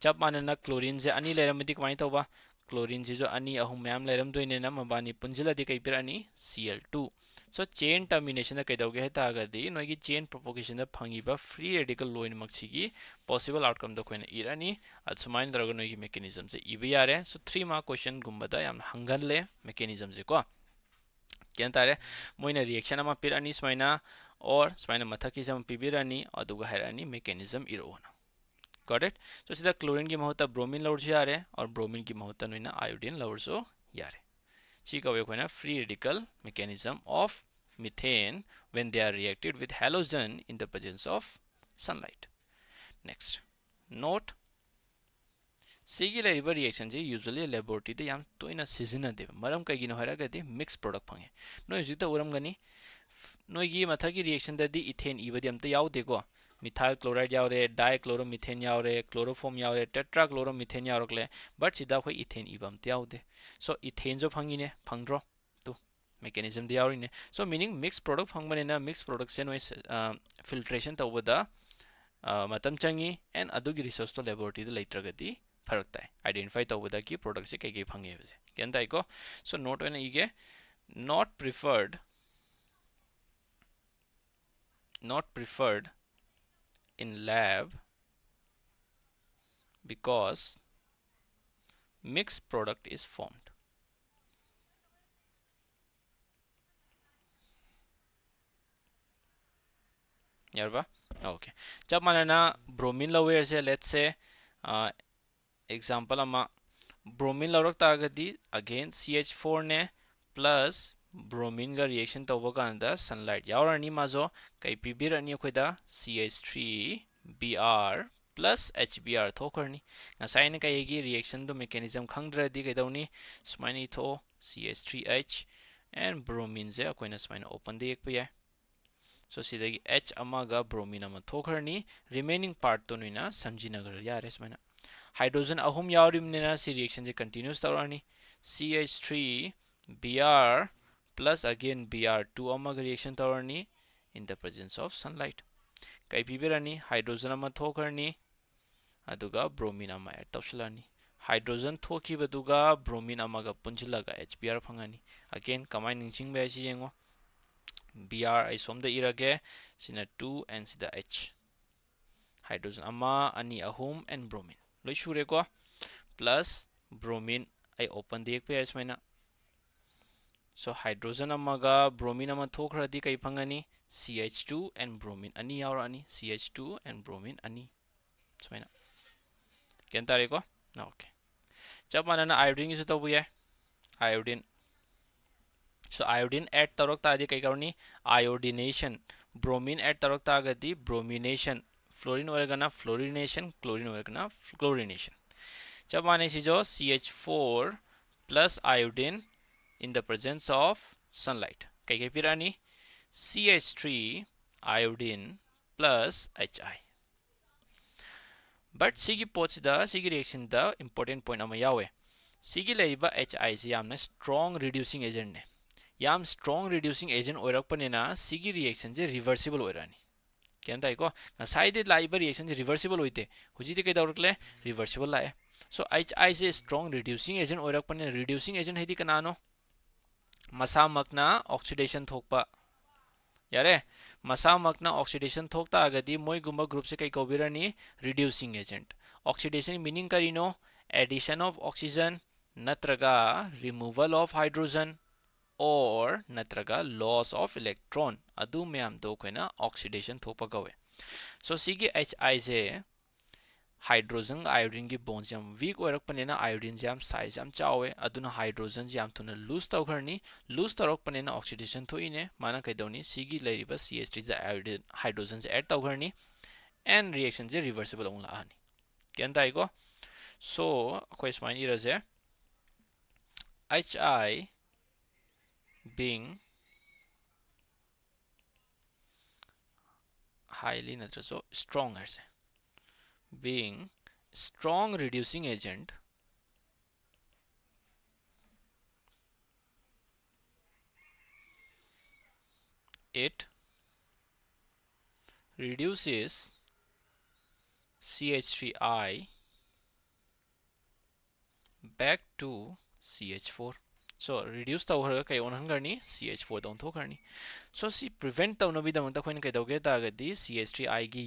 जब मानना क्लोरीन जे अनि लेरमदी कमाई तौबा क्लोरीन जे जो अनि अहुम मयाम लेरम दोइनेना मबानी पुंजिलदी कई पिरानी Cl2 सो चेन टर्मिनेशन कैदौगे तागदी नोइगी चेन प्रोपगेशन फंगीबा फ्री रेडिकल लोइन मक्सिगी पॉसिबल आउटकम दो कोइन इरानी अदसुमाइन दरग नोइगी मेकेनिज्म से इबे यारे सो 3 मार्क क्वेश्चन गुंबदा याम हंगनले मेकेनिज्म से को क्या तारे मोइना रिएक्शन अमा पिरानी स्माइना और स्माइना मथकी जम पिबिरानी अदुगा हेरानी मेकेनिज्म इरोना गॉट इट सो सीधा क्लोरीन की महत्ता ब्रोमीन लौर से यारे और ब्रोमीन की महत्ता नोइना आयोडीन लौर सो यारे सी कवे कोइना free radical mechanism of methane when they are reacted with halogen in the presence of sunlight. Next, note सिगी लेरिबा रिएक्शन जे यूजुअली लैबोरेटरी ते याम तोइना सिजनदे मरम कगिनो हरागदे मिक्स प्रोडक्ट फंगे नो युजिता उरमगनी नोइगी मथागी रिएक्शन ददी इथेन इबदि अमते यावदेको मिथाइल क्लोराइड यावरे डाइक्लोरोमीथेन यावरे क्लोरोफॉर्म यावरे टेट्राक्लोरोमीथेन यावरकले बट सिदा खो इथेन इबम ते यावदे सो इथेन जो फंगिने फंगद्रो तो मेकेनिज्म दे यावरिने सो मीनिंग मिक्स प्रोडक्ट फंगबनेना मिक्स प्रोडक्ट से नोइ फिल्ट्रेशन तौबदा मतम चंगी एंड अदुगी रिसर्च तो लैबोरेटरी दे लेत्रगदी फरक ताय आइडेंटिफाई तौबदा की प्रोडक्ट से कई फंगे बजे केन ताइको सो नोट वेन इगे not preferred in lab because mixed product is formed. यारबा ओके जब मानना ब्रोमीन लवे से लेट्स से एग्जांपल अमा ब्रोमीन लौरक तागदी अगेन CH4 ने प्लस ब्रोमीन का रिएक्शन तब कांदा सनलाइट यावरानी माजो कई पिबिरनी अखोइदा CH3Br प्लस HBr थोखरनी ngसाइने कईगी रिएक्शन दो मेकेनिज्म खंगद्रदी कइदौनी स्माइनी थो CH3H एंड ब्रोमीन से अखोइना स्माइना ओपन दे एक पे सो सिदगी H अमागा ब्रोमीन अमा थोखरनी रिमेनिंग पार्ट तो नुइना समझिनगर यारे स्माइना हाइड्रोजन अहुम यावरिमनेना सी रिएक्शन से कंटिन्यूस तौरानी CH3Br plus again Br2 अमागा रिएक्शन तौरानी in the presence of sunlight कई पिबिरनी हाइड्रोजन अमा थोखरनी अदुगा ब्रोमीन अमा ऐड तौसलानी हाइड्रोजन थोखिबदुगा ब्रोमीन अमागा पुंजिलगा HBr फंगानी अगेन कमाई निंचिंग बेसी येंगो Br आई सोमदा इरगे सिना 2 and सिदा H हाइड्रोजन अमा अनि अहुम and ब्रोमीन लोई शुरे को प्लस ब्रोमीन आई ओपन देख पे इसमें सो हाइड्रोजन अमागा ब्रोमीन अमा थोखरदी कई फंगनी CH2 and ब्रोमीन अनि यावरानी CH2 and ब्रोमीन अनि इसमें क्या तारे को ओके जब मानना आयोडीन की तो बुया आयोडीन सो आयोडीन ऐड तौरक तादी कई करनी आयोडीनेशन ब्रोमीन ऐड तौरक तागदी ब्रोमिनेशन फ्लोरीन ओरेगना फ्लोरिनेशन क्लोरीन ओरेगना क्लोरिनेशन जब माने सी जो CH4 plus iodine in the presence of sunlight कई कई Pirani CH3 iodine plus HI but सिगी पोच दा सिगी रिएक्शन दा important point अमा यावे सिगी लेबा HI से यामना strong reducing agent ने याम strong reducing agent ओरकपनेना सिगी रिएक्शन से reversible ओरानी क्या ताइको ngसाइदे लाइबा रिएक्शन से reversible होइते हुजिदे कई दौरकले reversible लाए सो HI से स्ट्रॉन्ग रिड्यूसिंग एजेंट ओरकपने रिड्यूसिंग एजेंट हैदी कनानो मसामकना ऑक्सीडेशन थोकपा यारे मसामकना ऑक्सीडेशन थोकता आगदी मोय गुम्बा ग्रुप से कई कोबिरनी रिड्यूसिंग एजेंट ऑक्सीडेशन मीनिंग करिनो एडिशन ऑफ ऑक्सीजन नत्रगा रिमूवल ऑफ हाइड्रोजन और नत्रगा लॉस ऑफ इलेक्ट्रॉन अदु म्याम दो कोइना ऑक्सीडेशन थोपा गवे सो सिगी HI से हाइड्रोजन आयोडीन की बोन्स याम वीक ओरकपनेना आयोडीन जाम साइज याम चावे अदुना हाइड्रोजन जाम थुना लूज तौखरनी लूज तौरकपनेना ऑक्सीडेशन थोइने माना कइदौनी सिगी लेरिबा CH3 जा आयोडीन हाइड्रोजन से ऐड तौखरनी एंड रिएक्शन जे रिवर्सिबल ओंग लानी केन ताइको सो अखोय स्माइन इरजे HI being highly नत्र stronger से being strong reducing agent it reduces CH3I back to CH4 so reduce तौहरगा कई ओनहन करनी CH4 दौन थो करनी so सी prevent तौनबी दमंता खोइन कई दोगे तागदी CH3I की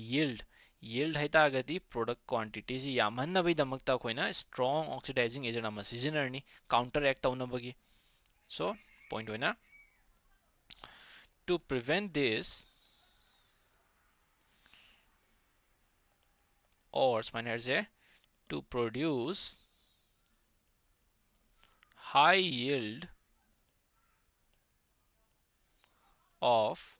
yield है तागदी प्रोडक्ट क्वांटिटी से यामहन्नबी दमकता खोइना स्ट्रॉन्ग ऑक्सीडाइजिंग एजेंट अमा सिजनरनी काउंटर एक्ट तौनबगी so point होइना to prevent this or स्माइनर to produce high yield of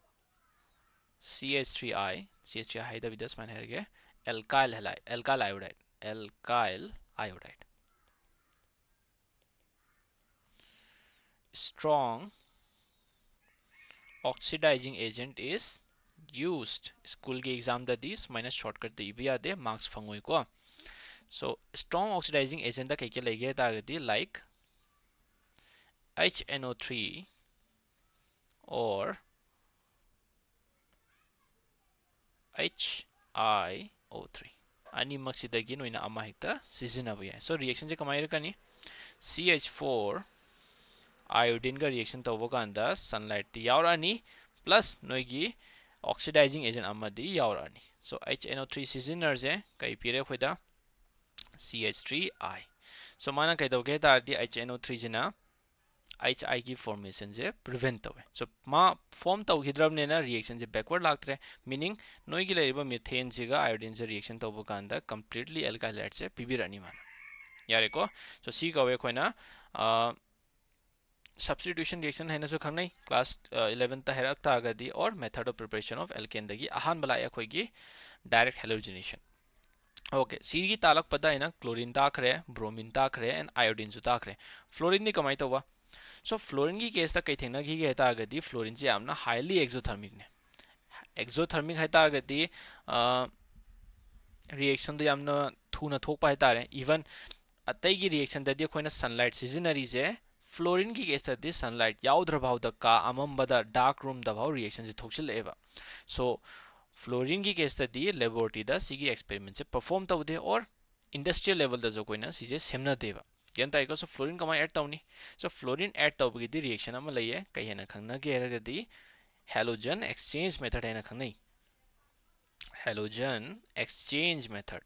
CH3I है द विदस मान है alkyl iodide strong oxidizing agent is used school के एग्जाम द दिस माइनस शॉर्टकट द इबी आदे मार्क्स फंगोय को सो स्ट्रॉन्ग ऑक्सीडाइजिंग एजेंट द कई लेगे तागदी लाइक HNO3 or HiO3 अनि मक्सिदगी नोइना अमा हेक्ता सिजनब याय सो रिएक्शन से कमाई रकनी CH4 आयोडीन का रिएक्शन तब कांदा सनलाइट ती यावरानी प्लस नोइगी ऑक्सीडाइजिंग एजेंट अमा दी यावरानी सो HNO3 सिजनर से कई पिरे खोइदा CH3I. So mana kaidauge tardi HNO3 jina HI की फॉर्मेशन से प्रिवेंट तवे सो मा फॉर्म तौगिद्रबनेना रिएक्शन से बैकवर्ड लागत्रे मीनिंग नोई की लेरिबा मीथेन सिगा आयोडीन से रिएक्शन तौब कांदा कंप्लीटली एल्काइल हाइड से पिबिरानी माना यारे को सो सी कवे खोइना सब्स्टिट्यूशन रिएक्शन है नसो खंगनै क्लास 11 ता हेरक तागदी और method of preparation of alkane दगी अहान बला अखोइगी डायरेक्ट हैलोजिनेशन ओके सी की तालक पता है ना क्लोरीन ताखरे ब्रोमीन ताखरे एंड आयोडीन सु ताखरे फ्लोरीन नि कमाई तौबा सो फ्लोरीन की केस कई थेंगी है फ्लोरीन से हाईली एक्सोथर्मिक ने एक्सोथर्मिक है रिएक्शन थूना थोप है इवन अतई की रिएक्शन अखोना सनलाइट सिजनरीजे फ्लोरीन की केस सनलाइट याद्रभाव का अमबद डार्क रूम दभाव रिएक्शन से थोक्सिलेब सो फ्लोरीन की केस लेबोरेटरी एक्सपेरिमेंट से परफॉर्म तौदे और इंडस्ट्रियल लेवल कोई सीजे सेमनदेब क्या ताइको सो फ्लोरीन कमाई ऐड तौनी सो फ्लोरीन ऐड तौबगी रिएक्शन अमा लइए कई हेना खंगनगे हेरगदी हैलोजन एक्सचेंज मेथड हेना खंगनै हैलोजन एक्सचेंज मेथड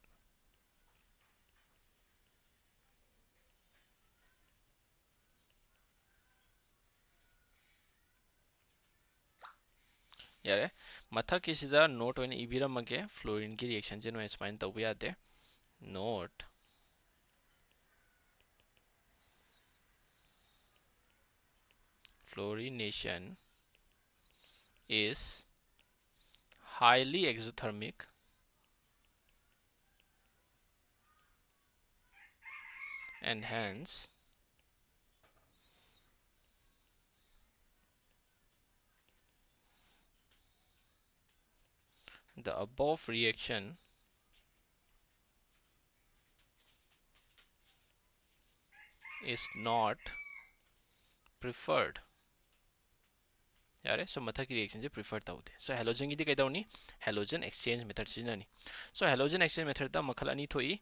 यारे मथक किसिदा नोट ओइन इबिरमगे फ्लोरीन की रिएक्शन जे नो एक्सप्लेन तौब यादे note fluorination is highly exothermic and hence the above reaction is not preferred यारे सो मथा की रिएक्शन से प्रिफर तौदे सो हैलोजन की कई हैलोजन एक्सचेंज मेथड सिजननी सो हैलोजन एक्सचेंज मेथड दा मखल अनी थोई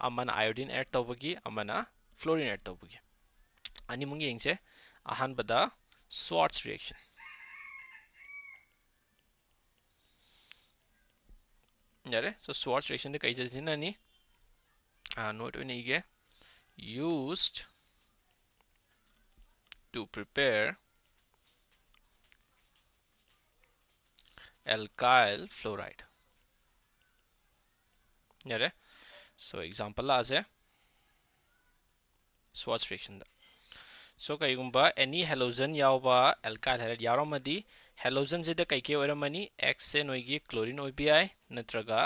अमना आयोडीन ऐड तौबगी अमना फ्लोरीन ऐड तौबगी अनि मुंग येंगसे अहानबदा स्वार्ट्स रिएक्शन यारे सो स्वार्ट्स रिएक्शन दे कई जदिननी नोट ओइन इगे used to prepare alkyl fluoride यारे सो एग्जांपल लासे स्वार्ट्स रिएक्शन दा सो कईगुंबा एनी हैलोजन यावबा एल्काइल हाइड यावरमदी हैलोजन से कई के ओरमनी एक्स से नोइगी क्लोरीन ओइबियाय नत्रगा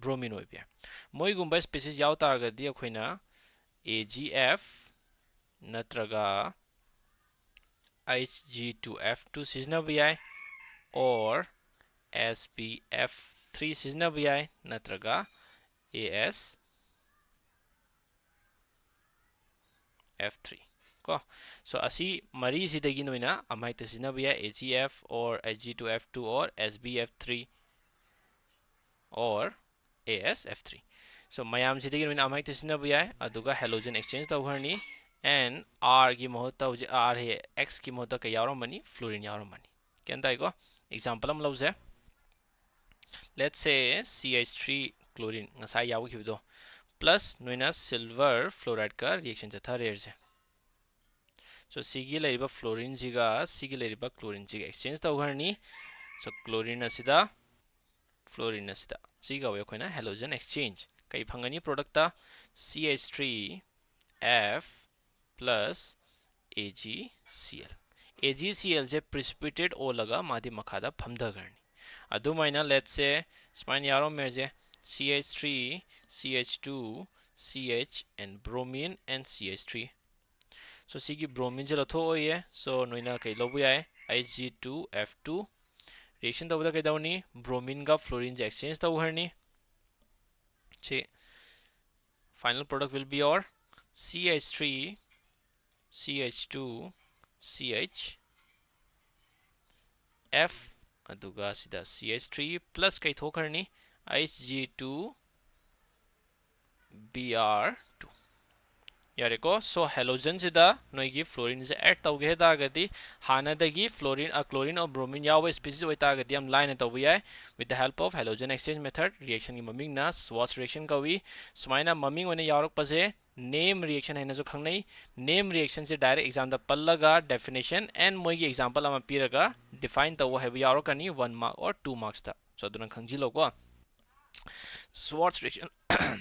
ब्रोमीन ओइबियाय मोइगुंबा स्पीसीज याव तारगदी अखोइना AgF नत्रगा Hg2F2 सिजनबा याय और SbF3 सिजनबा याय नत्रगा AsF3 को सो असी मरी सिदगी नोइना अमाइते सिजनबा याय AgF और Hg2F2 और SbF3 और AsF3 सो मयाम सिदगी नोइना अमाइते सिजनबा याय अदुगा हैलोजन एक्सचेंज तौहरनी एंड R की महत्ता हो R है X की महत्ता का यावरमनी फ्लोरीन यावरमनी क्या ताइको एग्जांपल हम लौजे let's say CH3 chlorine ngasa यावखिबदो प्लस नोइना सिल्वर फ्लोराइड का रिएक्शन जथा रेर से सो सिगी लेरिबा फ्लोरीन जिगा सिगी लेरिबा क्लोरीन जिगा एक्सचेंज तौहरनी सो क्लोरीन असिदा फ्लोरीन असिदा सिगा वे खोइना हैलोजन एक्सचेंज कई फंगनी प्रोडक्ट ता CH3F plus AgCl AgCl से प्रिसिपिटेट ओ लगा मादी मखादा फमदा करनी अदुमाइना लेट्स से स्पाइन यारो मेजे CH3 CH2 CH and bromine and CH3 so sigi bromine je latho oye so noina kai lobu yae Hg2F2 reaction tawda kai dawni bromine ga fluorine je exchange tawharni che final product will be your CH3 CH2 CH F aduga sida CH3 plus kai thokarni Hg2 Br2 यारेको so halogen सिदा नोइगी फ्लोरीन से ऐड तौगे तागदी हानादगी फ्लोरीन क्लोरीन और ब्रोमीन याव स्पीसीज होतागदी हम लाइन तौब याय with the help of halogen exchange method reaction की ममिंग ना स्वाच रिएक्शन कवी सुमाइना ममिंग ओने यावरक पसे नेम रिएक्शन है जो खंगनई नेम रिएक्शन से डायरेक्ट एग्जाम द पल्लगा डेफिनेशन एंड मोइगी एग्जांपल अमा पीरगा डिफाइन तौ है यावरकनी 1 मार्क और 2 मार्क्स ता सो दुना खंगजिलो को स्वाच रिएक्शन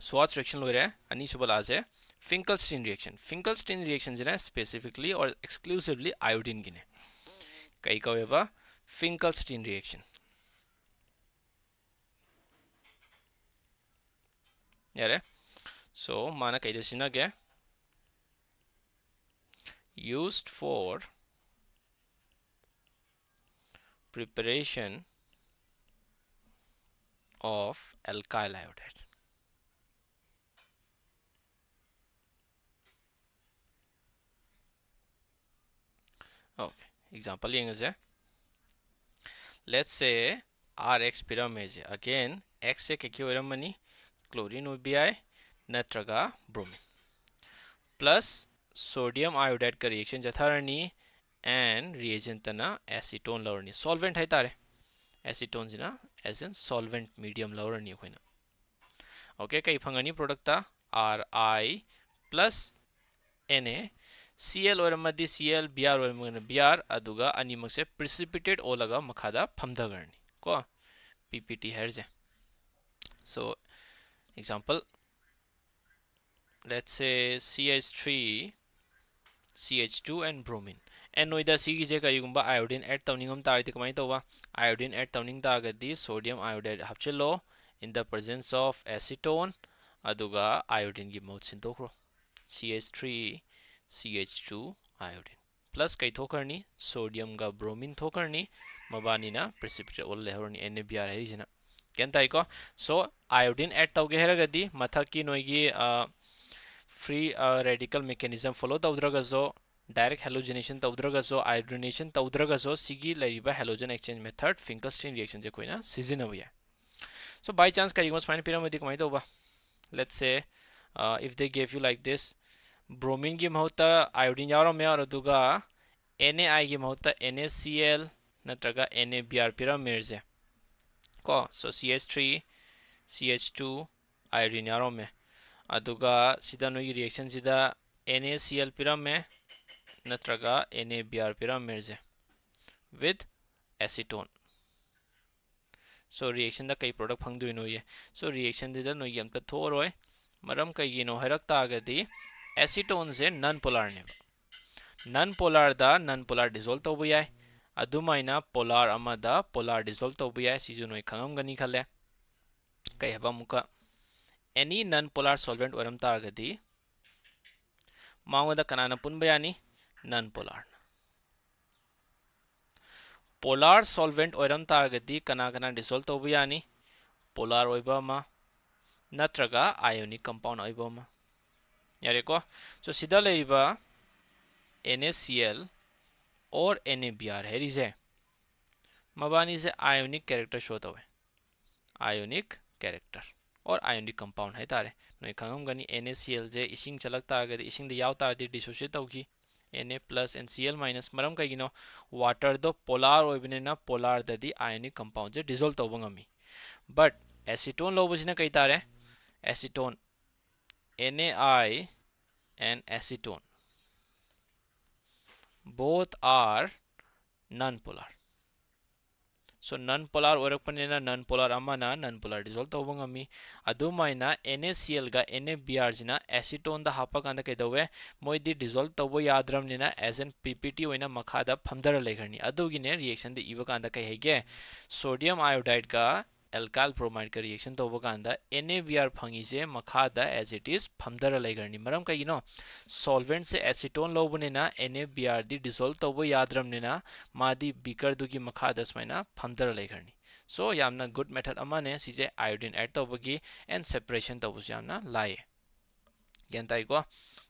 स्वाच रिएक्शन लोरे अनि सुबलाजे Finkelstein reaction. Finkelstein reaction is specifically or exclusively iodine gine. Kai kaweba Finkelstein reaction. Yare. So mana kai desina ke used for preparation of alkyl iodide. Okay. Example yang is let's say Rx pyramid again X से क्या हो रहा मनी क्लोरीन UBI नत्रगा ब्रोमीन प्लस सोडियम आयोडाइड का रिएक्शन जथारनी एंड रिएजेंट तना एसीटोन लवरनी सॉल्वेंट है तारे एसीटोन जिना एज एन सॉल्वेंट मीडियम लवरनी होइना ओके कई फंगनी प्रोडक्ट ता Ri प्लस Na Cl ओरमदी Cl Br ओरमगन Br अदुगा अनिमक से प्रेसिपिटेट ओलगा मखादा फमदगरनी को PPT हेरजे so example let's say CH3 CH2 and bromine and noida C je karigumba iodine add tawningam taridi kamai towa iodine add tawning tagadi sodium iodide hapchilo in the presence of acetone aduga iodine gi mode sintokro CH3 CH2 iodine plus kai thokarni sodium ga bromine thokarni mabani na precipitate ol lehorni NaBr harijina kenta iko so iodine add tawge heragadi mathaki noigi free radical mechanism follow tawdragazo direct halogenation tawdragazo iodination tawdragazo sigi lariba halogen exchange method Finkelstein reaction je koina sizinabu ya so by chance karigos fine pyramid kamai toba let's say if they gave you like this bromine gi mahota iodine yawro me aur aduga NaI gi mahota NaCl natraga NaBr pyramid je ko so CH3 CH2 iodine yawro me aduga sida no reaction sida NaCl pyramid natraga NaBr pyramid je with acetone so reaction da kai product phangdu no ye so reaction da no yam ta thoroi maram kai gi no harak ta agadi acetone je non polar ne non polar da non polar dissolve to bu yai adumaina polar amada polar dissolve to bu yai si ju noi khangam gani khale kai haba muka any non polar solvent oram ta agadi mawada kanana pun bayani non polar polar solvent oram ta agadi kana kana dissolve to bu yani polar oiba ma natraga ionic compound oiba ma yare ko so sida leiba NaCl और NaBr है रिजे मबानी से आयोनिक कैरेक्टर शो तवे आयोनिक कैरेक्टर और आयोनिक कंपाउंड है तारे नोय खंगम गनी NaCl जे इसिंग चलकता अगर इसिंग द याव तारदि डिसोसिएट तौगी Na plus and Cl minus मरम कगिनो वाटर दो पोलार ओइबनेना पोलार ददी आयोनिक कंपाउंड जे डिसॉल्व तौबंगमी बट एसीटोन लोबसिना कई तारे acetone NaI and acetone both are non-polar so non-polar orakpanena non-polar amana non-polar dissolve tawbangami adumaina NaCl ga NaBr jina acetone da hapa kanda kedawe moidi dissolve tawbo yadramnina as an PPT oina makhada phamdara legarni adugine reaction de iba kanda kai hege sodium iodide ga alkyl bromide का reaction तौबो कांदा NaBr फंगी से मखादा as it is फमदरा लेगरनी मरम कगिनो solvent से acetone लोबने ना NaBr दी dissolve तौबो यादरम ने ना मादी beaker दुगी मखादा स्मैना फमदरा लेगरनी so यामना good method अमा ने सीजे iodine add तौबो की and separation तौबो से यामना लाए गेंताई को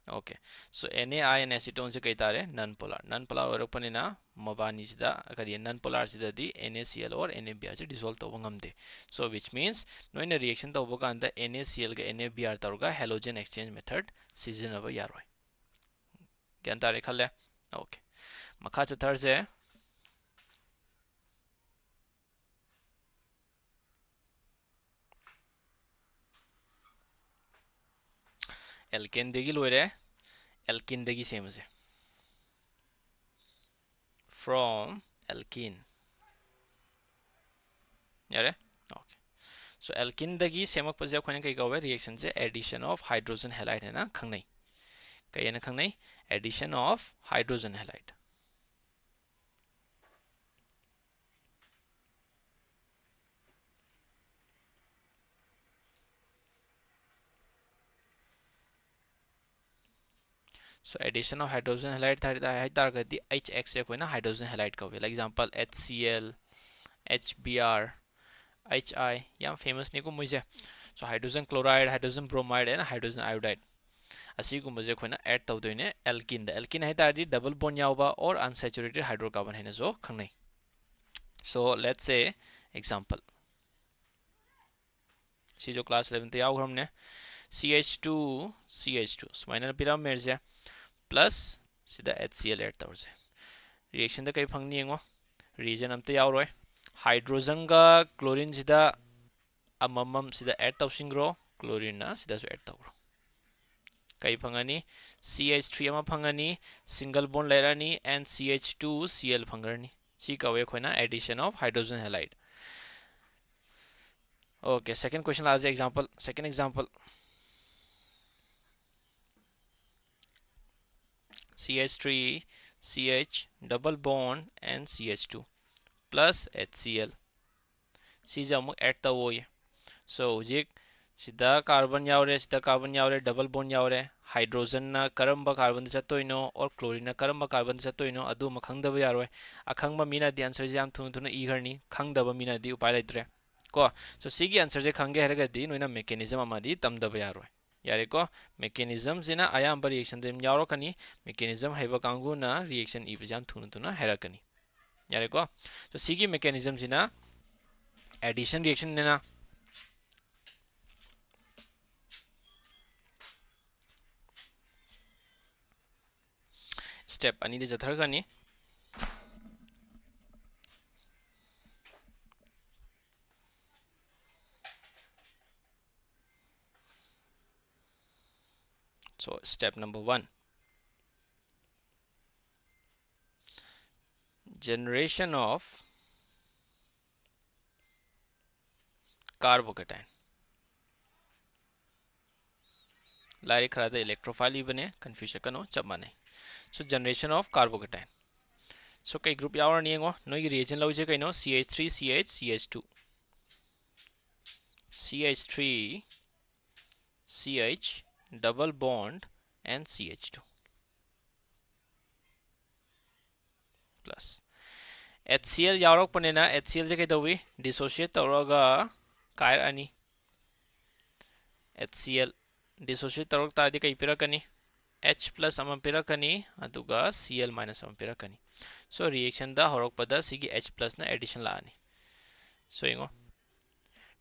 okay so NaI and acetone से कई तारे नॉन पोलर ओरपनिना मबानी सिदा करी नॉन पोलर सिदादी NaCl और NaBr से डिसॉल्व तब ngamde so which means नोइना रिएक्शन तब कांदा NaCl के NaBr तरुगा हेलोजन एक्सचेंज मेथड सिजनब यारोय ग्यान तारे खले ओके मखा चथर से एल्केन देगी लोरे एल्किन देगी सेम से from alkene यारे ओके सो एल्किन दगी सेमक पजे खोने कई कवे रिएक्शन से एडिशन ऑफ हाइड्रोजन हैलाइड है ना खंगनै कई ना खंगनै addition of hydrogen halide so addition of hydrogen halide तारगदी HX से कोई ना हाइड्रोजन हैलाइड कवे like example HCl HBr HI याम फेमस ने को मुझे so hydrogen chloride hydrogen bromide है ना हाइड्रोजन आयोडाइड असीगुम्बजे खोना ऐड तौदोइने एल्किन है तारदी डबल बॉन्ड यावबा और अनसैचुरेटेड हाइड्रोकार्बन है जो खंगनै सो लेट्स से एग्जांपल सी जो क्लास 11 ते याव हमने CH2 सुमाइना पिराम मेरजे प्लस सिदा HCl ऐड तौरजे रिएक्शन द कई फंगनी येंगो रीजन अमते याव रोय हाइड्रोजन का क्लोरीन सिदा अममम सिदा ऐड तौसिंग्रो क्लोरीन ना सिदा सो ऐड तौरो कई फंगनी CH3 अमा फंगनी सिंगल बॉन्ड लेरानी एंड CH2Cl फंगरनी सी कवे खोना addition of hydrogen halide okay second question आज example second example CH3 CH double bond and CH2 plus HCl सी जमु ऐड तवोय सो हुजिक सिदा कार्बन यावरे सिदा कार्बन यावरे डबल बॉन्ड यावरे हाइड्रोजन ना करंबा कार्बन चतोइनो और क्लोरीन ना करंबा कार्बन चतोइनो अदु मखंगदब यारोय अखंगबा मीना दी आंसर जे आम थुन थुन इगरनी खंगदब मीना दी उपाय लेत्रे को सो सिगी आंसर जे खंगे हरगदी नोइना मेकेनिज्म अमादी तमदब यारोय यारे को मेकेनिज्म जिना आयाम रिएक्शन देम यारोकनी मेकेनिज्म हैबा कांगु ना रिएक्शन इबजाम थुन थुन हेरकनी यारे को सो सिगी मेकेनिज्म जिना एडिशन रिएक्शन नेना स्टेप अनि दे जथरगनी so step number 1 generation of carbocation like खरा द इलेक्ट्रोफाइल बने कंफ्यूजन कनो चप माने so generation of carbocation so कई ग्रुप यावर नियंगो नोई रिएजन लौजे कइनो CH3 CH CH2 CH3 CH double bond and CH2 plus HCl यावरक पनेना HCl J कइदोवी dissociate तौरगा कायर अनि HCl डिसोसिएट तौरक तादि कई पिरकनी H plus अमा पिरकनी अदुगा Cl minus अमा पिरकनी सो रिएक्शन दा हरकपदा सिगी H plus ना एडिशन लानी सो इंगो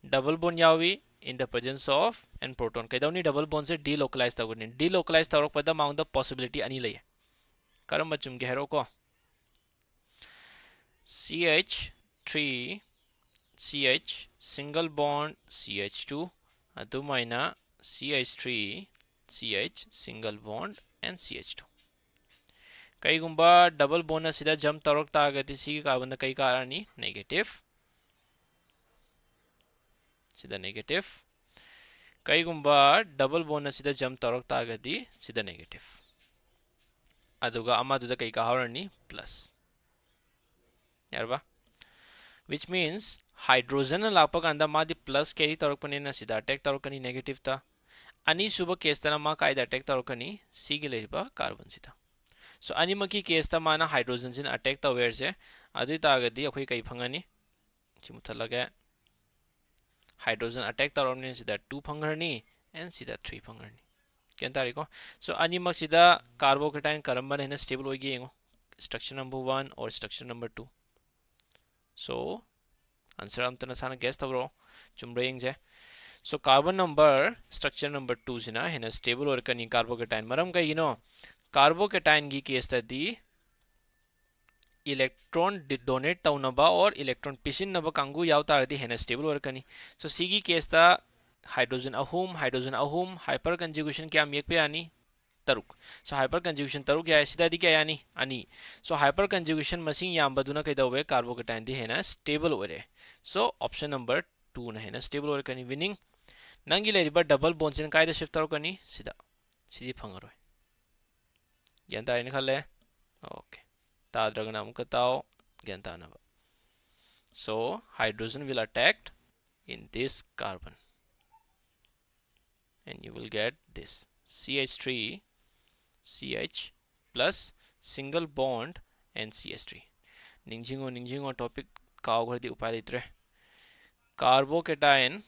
डबल बॉन्ड यावी in the presence of n proton कइदौनी डबल बॉन्ड से delocalize तगुनी delocalize तौरकपदा माउंड द possibility अनि लय करम बचुम के हेरो को CH3 CH single bond CH2 अदुमाइना CH3 CH single bond and CH2 कई गुंबा डबल बॉन्ड सिदा जम तौरक तागति सी कार्बन कई कारणी नेगेटिव सिदा नेगेटिव कई गुंबा डबल बॉन्ड सिदा जम तौरक तागति सिदा नेगेटिव अदुगा अमादुदा कई काहरणी प्लस यारबा which means हाइड्रोजन लापा कांदा मादी प्लस कैरी तौरकपने सिदा अटैक तौरकनी नेगेटिव ता अनि सुब केस तना मा कायदा अटैक तौरकनी सी के लेरिबा कार्बन सिदा सो अनिमकी केस ता माना हाइड्रोजन सिन अटैक तवेर से अदु तागदी अखोई कई फंगनी चिमुथलगे हाइड्रोजन अटैक तौरकनी सिदा 2 फंगरनी एंड सिदा 3 फंगरनी क्या तारीखो सो अनीमक्सिदा कार्बोकेटाइन करम्बन हेन स्टेबल होगी येंगो स्ट्रक्चर नंबर 1 और स्ट्रक्चर नंबर 2 सो आंसर अमतना साना गेस तवरो चुम्ब्रे येंगजे so carbon number structure number 2 सिना हेन स्टेबल और कनी कार्बोकेटाइन मरम कईनो कार्बोकेटाइन की केस तदी इलेक्ट्रॉन डोनेट तौनबा और इलेक्ट्रॉन पिसिनबा कांगू याव तारदी हेन स्टेबल और कनी सो सीगी केस ता हाइड्रोजन अहूम हाइपर कंजुगेशन क्या मेक यानी तरुक सो हाइपर कंजुगेशन तरुक या सिदादी क्या यानी अनि सो हाइपर कंजुगेशन मसिंग यामबदुना कैदवे कार्बोकेटाइन दी हेना स्टेबल ओरे सो ऑप्शन नंबर 2 ना हेना स्टेबल ओरे कनी विनिंग नंगी लेरिबा डबल बॉन्ड सिन कायदा शिफ्ट तरुकनी सिदा सिदी फंगरोय ग्यान तारिन खले ओके ताद्रगना अमुक ताओ ग्यान तानबा so hydrogen will attacked in this carbon and you will get this CH3 CH plus single bond and CH3 निंजिंगो टॉपिक कावगरदी उपाय लेत्रे कार्बोकेटाइन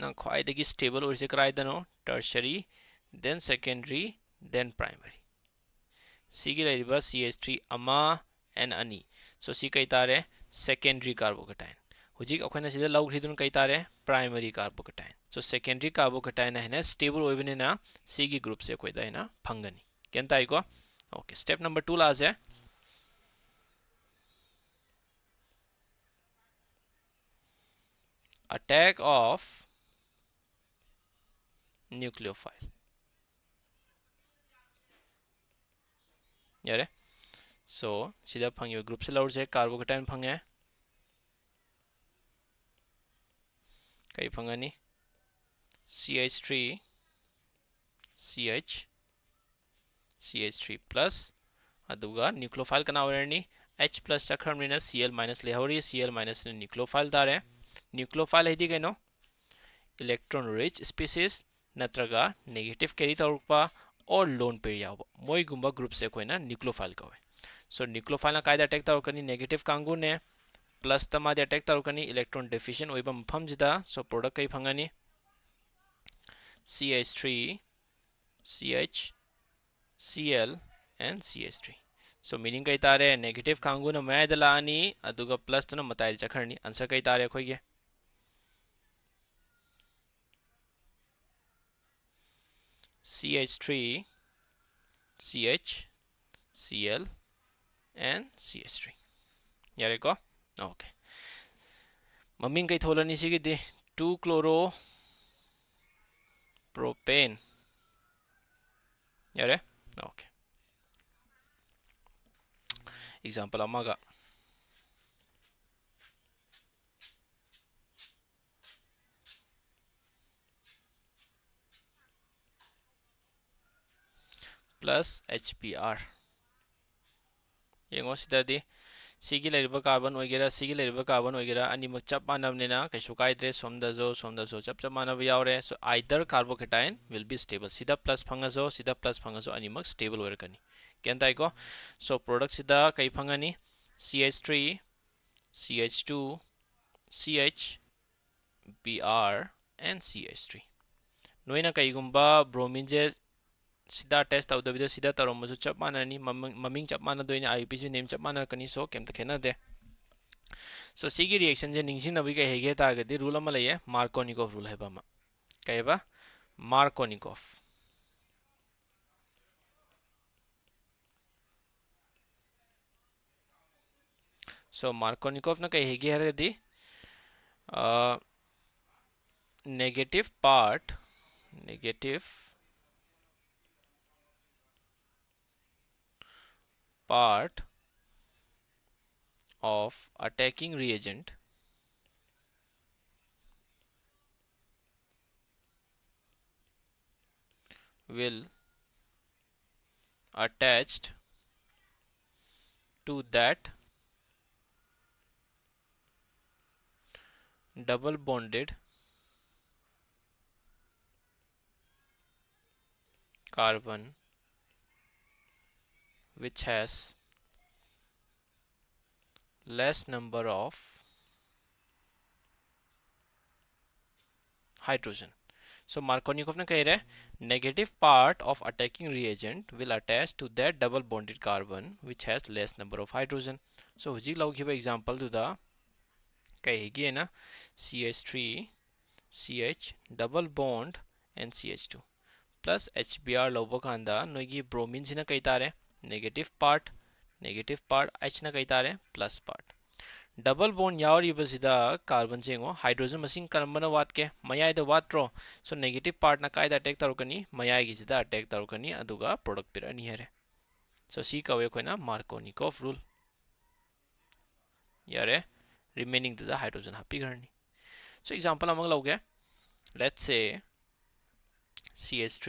ना ख्वाइदगी स्टेबल और कराइदनो tertiary then secondary then primary सिगी लेरिबा CH3 अमा एन अनि सो सी कई तारे सेकेंडरी कार्बोकेटाइन हुजिक अखोना सिदा लौग्रिदुन कई तारे primary carbocation so secondary carbocation है स्टेबल होइबनेना सिगी ग्रुप से कोइदा हैना फंगनी केन ताइको ओके स्टेप नंबर 2 लाज है अटैक ऑफ न्यूक्लियोफाइल यारे सो सीधा फंगे ग्रुप से लौर से कार्बोकेटाइन फंगे कई फंगनी CH3 CH CH3 प्लस अदुगा न्यूक्लियोफाइल कना वरनी H प्लस चक्रमनिना Cl माइनस लेहौरी Cl माइनस ने न्यूक्लियोफाइल तारे न्यूक्लियोफाइल है दिगनो इलेक्ट्रॉन रिच स्पीसीज नत्रगा नेगेटिव कैरी तौरपा और लोन पेर याव मोई गुंबा ग्रुप से कोइना न्यूक्लियोफाइल कवे सो न्यूक्लियोफाइल ना कायदा अटैक तौरकनी नेगेटिव कांगू ने प्लस तमादे अटैक तौरकनी इलेक्ट्रॉन डेफिशिएंट ओइबा मफम जिदा सो प्रोडक्ट कई फंगनी CH3 CH Cl and CH3 so meaning कई तारे नेगेटिव कांगू न मैदलानी अदुगा प्लस तो न मताइल चखरनी आंसर कई तारे खोइगे CH3 CH Cl and CH3 यारे को ओके मम्मी कई थोलनी सी की 2 क्लोरो प्रोपेन यारे ओके एग्जांपल अमागा प्लस HBr येंगो सिदादी सिगी लेरिबा कार्बन वगैरह सिगी लेरिबा कार्बन वगैरह अनिमक चप मानबनेना कैसु काइद्रे सोमदजो चप चप मानब यावरे so either carbocation will be stable सिदा प्लस फंगजो अनिमक स्टेबल ओरकनी केन ताइको सो प्रोडक्ट सिदा कई फंगनी CH3 CH2 CH Br and CH3 नोइना कईगुंबा ब्रोमीन जे सिदा टेस्ट तौदबिदो सिदा तरमसु चप माननी ममिंग चप मानदोइने IUPAC नेम चप मानकनी सो केमता खेनदे सो सिगी रिएक्शन जे निंगसिन नबी कई हेगे तागदि रूल अमा लइए मार्कोनिकोव रूल हेबा मा कइबा मार्कोनिकोव सो मार्कोनिकोव न कई हेगे हरदी negative part of attacking reagent will attached to that double bonded carbon which has less number of hydrogen. So Markovnikov ने कह रहे negative part of attacking reagent will attach to that double bonded carbon which has less number of hydrogen. So hujik laukiba example to the kai higi na CH3 CH double bond and CH2 plus HBr lauba kanda noigi bromine sina kai tare negative part H na kai tare plus part double bond yauribasida carbon jengo hydrogen masing karambana watke mayai da watro so negative part na kai da attack tarukani mayai gi sida attack tarukani aduga product pirani here so c kawe koina Markovnikov rule yare remaining to the hydrogen happy garni so example among loge let's say CH3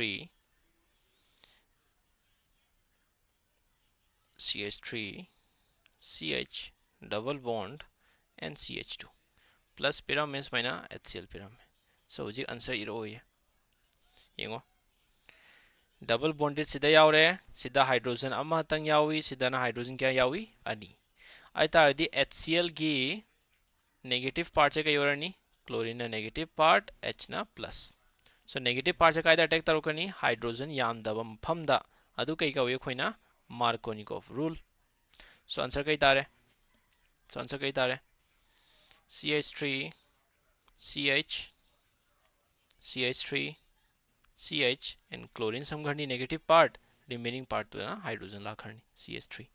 CH double bond and CH2 plus pyramid maina HCl pyramid so hujik answer iro ye yengo double bonded sida yaure sida hydrogen ama tang yawi sida na hydrogen kya yawi ani ai tardi HCl gi negative part se kai yorani chlorine na negative part H na plus so negative part se kai da attack tarukani hydrogen yam daba mpham da adu kai ka we khoina Markovnikov rule so answer kai tare CH3 CH3 CH and chlorine samgharni negative part remaining part to na hydrogen la kharni CH3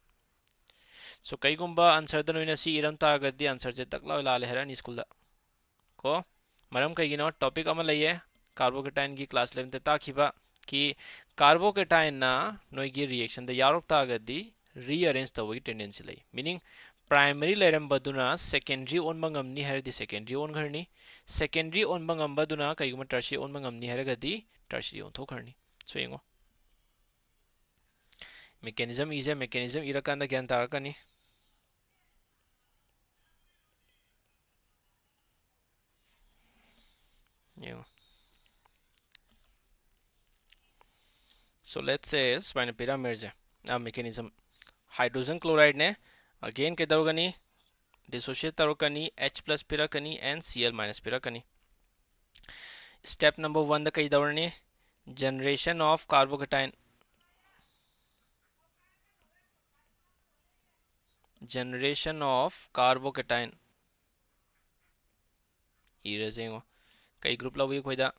so kai gumba answer da noina si iram ta gadi answer je takla la le heran school da ko maram kai gino topic ama laiye carbocation gi class 11 te ta khiba ki carbocation na noi gi reaction da yarok ta gadi rearrange tawagi tendency lay meaning primary leram baduna secondary on bangam ni herdi secondary on gharni secondary on bangam baduna kaiguma tertiary on bangam ni hergadi tertiary on thokharni so yengo mechanism is a mechanism irakanda gyan tarakani yengo so let's say spina pyramid mechanism hydrogen chloride ne again ke darugani dissociate tarukani H plus pirakani and Cl minus pirakani step number 1 da kai dawarni generation of carbocation iresengo kai group lawi khoida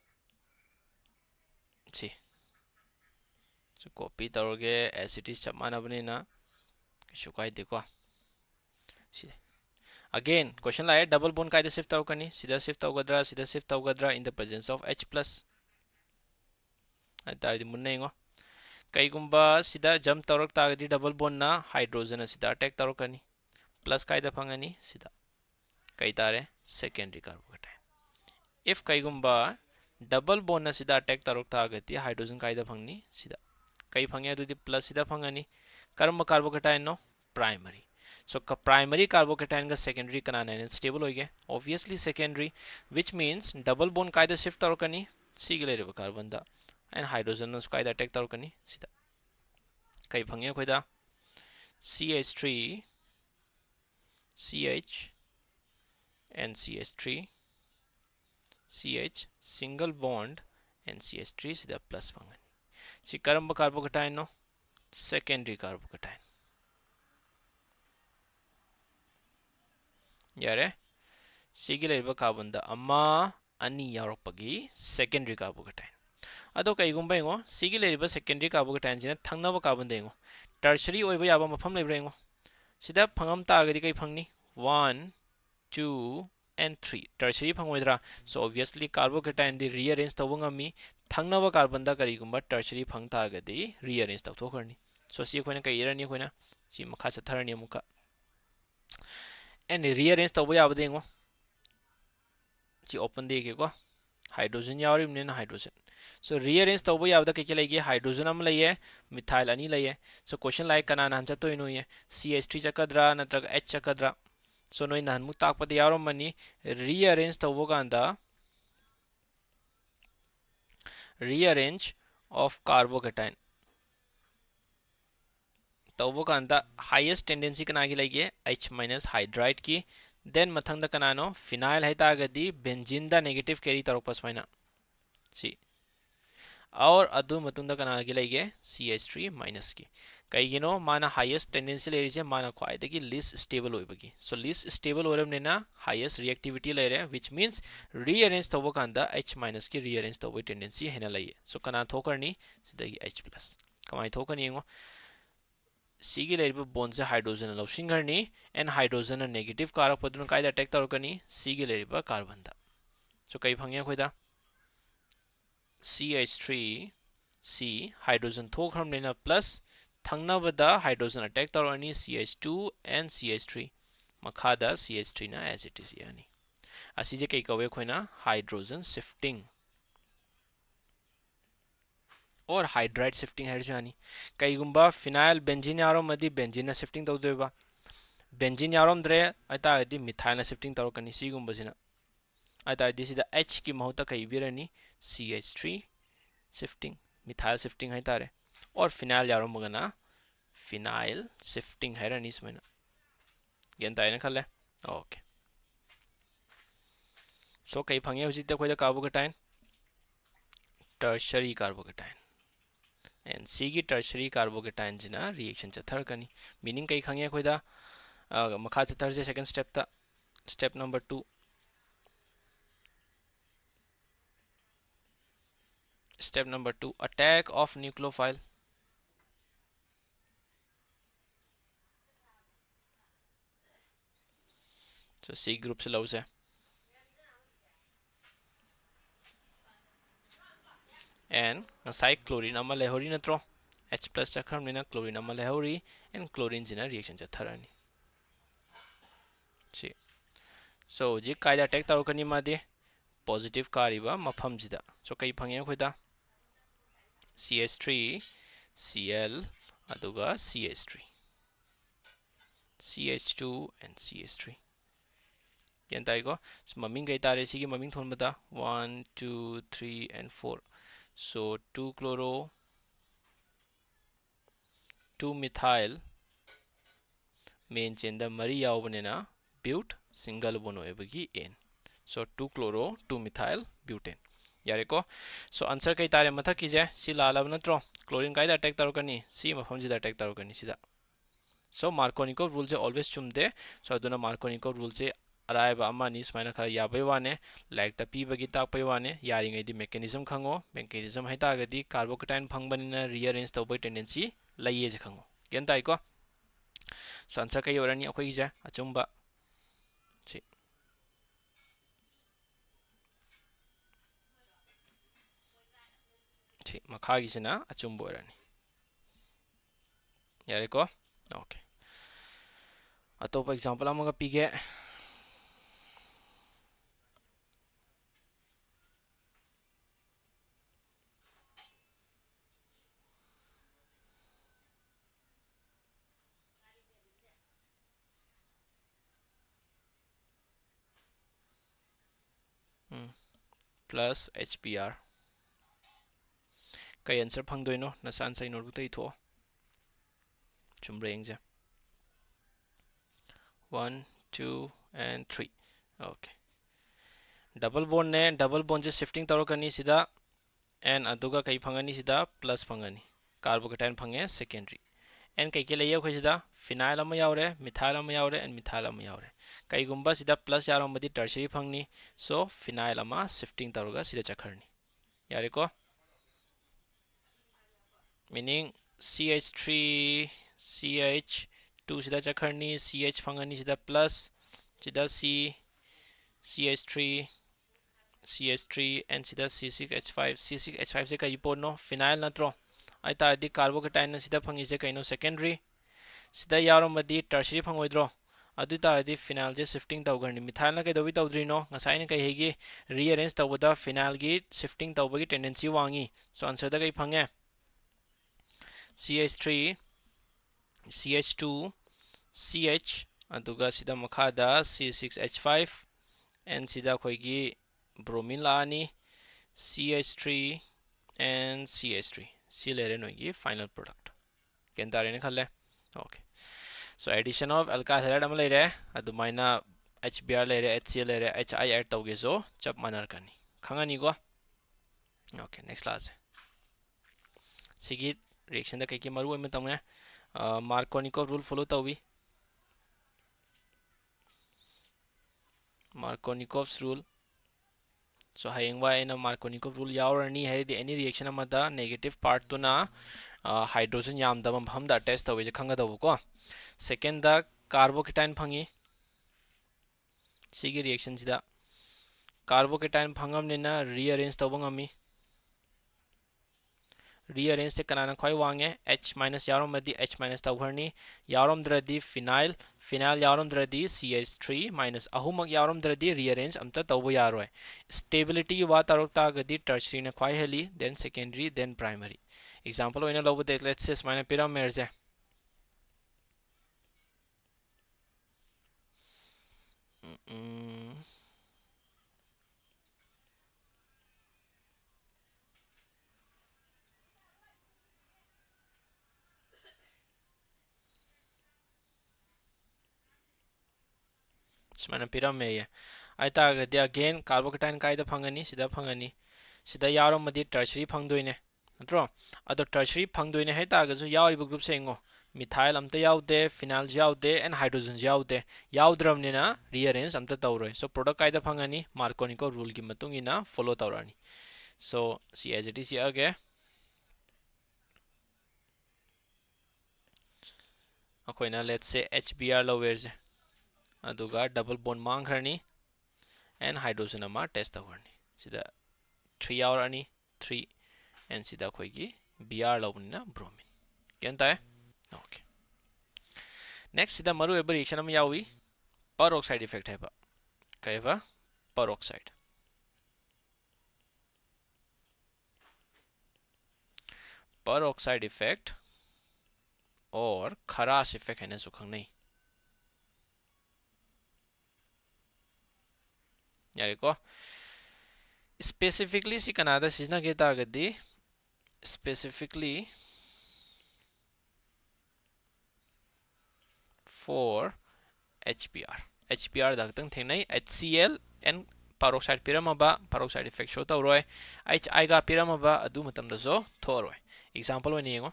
si so copy taroge acid is chamana banina shukai dekho si again question la double bond kaida shift tarukani sida shift tawgadra in the presence of H plus atari munengo kai gumba sida jump tarak tagadi double bond na hydrogen sida attack tarukani plus kaida phangani sida kai tare secondary carbocation if kai gumba double bond na sida attack tarok tagati hydrogen kaida phangni sida kai phangya dudi plus sida phangani karma carbocation no primary so primary carbocation ga secondary kanana stable hoige obviously secondary which means double bond kaida shift tarokani sigile re carbon da and hydrogen no kaida attack tarokani sida kai phangya khoida CH3 CH and CH3 CH single bond and CH3 sida plus phangani si karamba carbocation no secondary carbocation yare sigile re carbon da amma ani yaropagi secondary carbocation ado kai gumba ngo sigile re secondary carbocation jina thangnaba carbon dengo tertiary oiba yaba mafam lebrengo sida phangam ta agadi kai phangni 1 2 and 3 tertiary phangwedra so obviously carbocation di rearrange tawngami thangnaba carbon da kari gumba tertiary phang ta agadi rearrange tawthokharni so si khoina kai irani khoina si makha chatharani amuka and rearrange tawba yabdengo si open dege ko hydrogen yarim ne hydrogen so rearrange tawba yabda ke lege hydrogen am laye methyl ani laye so question like kana nan chato inu ye CH3 chakadra natraga H chakadra so noi nan mu takpade yarom mani rearrange tawba ganda rearrange of carbocation tawba ganda highest tendency kana gi lege H minus hydride ki then mathang da kanano phenyl hai ta gadi benzene da negative carry tarok pas maina si और अदु मतुंदा कना गी लेगे CH3 माइनस की कईगिनो माना हाईएस्ट टेंडेंसी लेरिसे माना ख्वाइदगी लीस्ट स्टेबल होइबगी सो लीस्ट स्टेबल होरबनेना हाईएस्ट रिएक्टिविटी लेरे व्हिच मींस रीअरेंज तोबो कांदा H माइनस की रीअरेंज तोबो टेंडेंसी हेना लइए सो कना थोकरनी सिदगी H प्लस कमाई थोकनी येंगो सिगी लेरिबो बॉन्ड से हाइड्रोजन लौसिंगरनी एंड हाइड्रोजन नेगेटिव कारक पदुन कायदा अटैक तौरकनी सिगी लेरिबो कार्बन दा सो कई फंगे खोइदा CH3 C हाइड्रोजन थोखरमनेना प्लस थंगनबदा हाइड्रोजन अटैक तौरनी CH2 and CH3 मखादा CH3 ना as it is यानी असीजे कई कवे खोइना हाइड्रोजन शिफ्टिंग और हाइड्राइड शिफ्टिंग है जानी कईगुंबा फिनाइल बेंजीन यारो मदी बेंजीन शिफ्टिंग तौदेबा बेंजीन यारोम द्रे अतागदी मिथाइल शिफ्टिंग तौरकनी सिगुंबसिना अतागदी सिदा H की महत्ता कई बिरनी CH3 शिफ्टिंग मिथाइल शिफ्टिंग है तारे और फिनाइल यारोम मगना फिनाइल शिफ्टिंग है रनी इसमें गेन ताइना खले ओके सो कई फंगे हुजिते कोई कार्बोकेटाइन टर्शरी कार्बोकेटाइन एंड सी की टर्शरी कार्बोकेटाइन जिना रिएक्शन चथरकनी मीनिंग कई खंगे कोइदा मखा चथर से सेकंड स्टेप ता step number 2 step number 2 attack of nucleophile so सी ग्रुप से लव से and ngasai chlorine ama lehori natro H plus chakhamnina chlorine ama lehori and chlorine jina reaction chatharani si so ji kaida attack tarukani madi positive kariba mafam jida so kai phange khoida CH3 Cl aduga CH3 CH2 and CH3 yantai go maming kai tare sigi maming thonbada 1 2 3 and 4 so 2 chloro 2 methyl main chain da mari yaubnena but single bond oibagi n so 2 chloro 2 methyl butane यारे को सो आंसर कई तारे मथा कीजे सी लालब नत्रो क्लोरीन कायदा अटैक तौरकनी सी मफम जिदा अटैक तौरकनी सिदा सो मार्कोनिकोव रूल से ऑलवेज चुमदे सो अदुना मार्कोनिकोव रूल से अरायबा अमानी सुमाइना खरा याबै वाने लाइक ता पीबगी ताकपै वाने यारिङैदि मेकानिजम खंगो मेकानिजम हैतागदि कार्बोकेटाइन फंगबनिना रीअरेंज तौबै टेंडेंसी लइए जे खंगो गेन ताइको सो आंसर कई ओरनी अखोइ जे अचुंबा छि छि मखागिसिना अचुंबो ओरनी यारे को ओके अतोप एग्जांपल अमगा पीगे प्लस HBr कई आंसर फंगदोइनो नसान सै नोटबुक तै थो चुमरेंग जे 1 2 and 3 ओके डबल बॉन्ड से शिफ्टिंग तौरकनी सिदा एंड अदुगा कई फंगनी सिदा plus फंगनी carbocation fungi secondary and कई के लिए खोजिदा फिनाइल अमा यावरे मिथाइल अमा यावरे एंड मिथाइल अमा यावरे कई गुंबा सिदा प्लस यारोमदी टर्शरी फंगनी सो फिनाइल अमा शिफ्टिंग तौरगा सिदा चखरनी यारे को मीनिंग CH3 CH2 सिदा चखरनी CH फंगनी सिदा प्लस सिदा CH3 एंड सिदा C6H5 से कई पोनो फिनाइल नत्रो आइतादि कार्बोकेटाइन सिदा फंगिसे कइनो सेकेंडरी सिदा यारोमदी टर्शरी फंगोइद्रो अदु तादि फिनाइल जे शिफ्टिंग तौगरनी मिथाइल न कइदोबि तौद्रिनो ngसाइन कइ हेगी रीअरेंज तौबदा फिनाइल गी शिफ्टिंग तौबगी टेंडेंसी वांगी सो आंसर द कइ फंगे CH3 CH2 CH अदुगा सिदा मखादा C6H5 एंड सिदा खोइगी ब्रोमीन लानी CH3 and CH3 सी लेरे नोगी फाइनल प्रोडक्ट केन तारेने खले okay so addition of alkyl halide अम लेरे अदुमाइना HBr लेरे HCl लेरे HI ऐड तौगे सो चप मानर कनी खंगानी गो ओके नेक्स्ट क्लास सिगी रिएक्शन द कई मरु में तमने मार्कोनिकोव रूल फॉलो तौवी मार्कोनिकोव्स रूल सो हयंगवा एना मार्कोनिकोव रूल यावरनी है एनी रिएक्शन अमदा नेगेटिव पार्ट तो ना हाइड्रोजन यामदब मफम द अटैच तौवे खंगदबको सेकेंड द कार्बोकेटाइन फंगी सिगी रिएक्शन सिदा कार्बोकेटाइन फंगमनिना रीअरेंज तौब ngami रीअरेंज से कनाना ख्वाई वांगे H माइनस यारोमदी H माइनस तौहरनी यारोमद्रदी फिनाइल फिनाइल यारोमद्रदी CH3 माइनस अहुमक यारोमद्रदी रीअरेंज अमता तौब यारोय स्टेबिलिटी की बात आरोक तागदी टर्शियरी ने ख्वाई हेली then secondary then primary example ओइना लौबदे लेट्स से स्माइना पिरामिडजे स्माइना पिरामे ये आइतागदी अगेन कार्बोकेटाइन काइदा फंगनी सिदा फंगनी सिदा यारोमदी टर्शियरी फंगदोइने नत्रो अदो टर्शियरी फंगदोइने है तागजु यावरिबो ग्रुप सेंगो मिथाइल अमता यावदे फिनाइल यावदे एंड हाइड्रोजन यावदे यावद्रमनिना रीअरेंज अमता तौरोय सो प्रोडक्ट काइदा फंगनी मार्कोनिको रूल की मतुंगिना फॉलो तौरानी so see as it is अगे अखोइना लेट्स से HBr लवेरजे अदुगा डबल बॉन्ड मांगखरनी एंड हाइड्रोजन अमा टेस्ट तौरनी सिदा 3 आवर अनि 3 एंड सिदा खोइगी Br लवनिना ब्रोमीन केन ताए ओके नेक्स्ट सिदा मरु एबर रिएक्शन अमा यावी peroxide इफेक्ट है कहेबा peroxide peroxide इफेक्ट और खरास इफेक्ट है सुखंग नहीं यारे को स्पेसिफिकली सी कनादा सिजना के तागदी स्पेसिफिकली फॉर HBr दगतंग थेंगनाई HCl एंड peroxide पिरमबा peroxide इफेक्ट शो तौरोय HI गा पिरमबा अदु मतमदसो थोरोय example Vani येंगो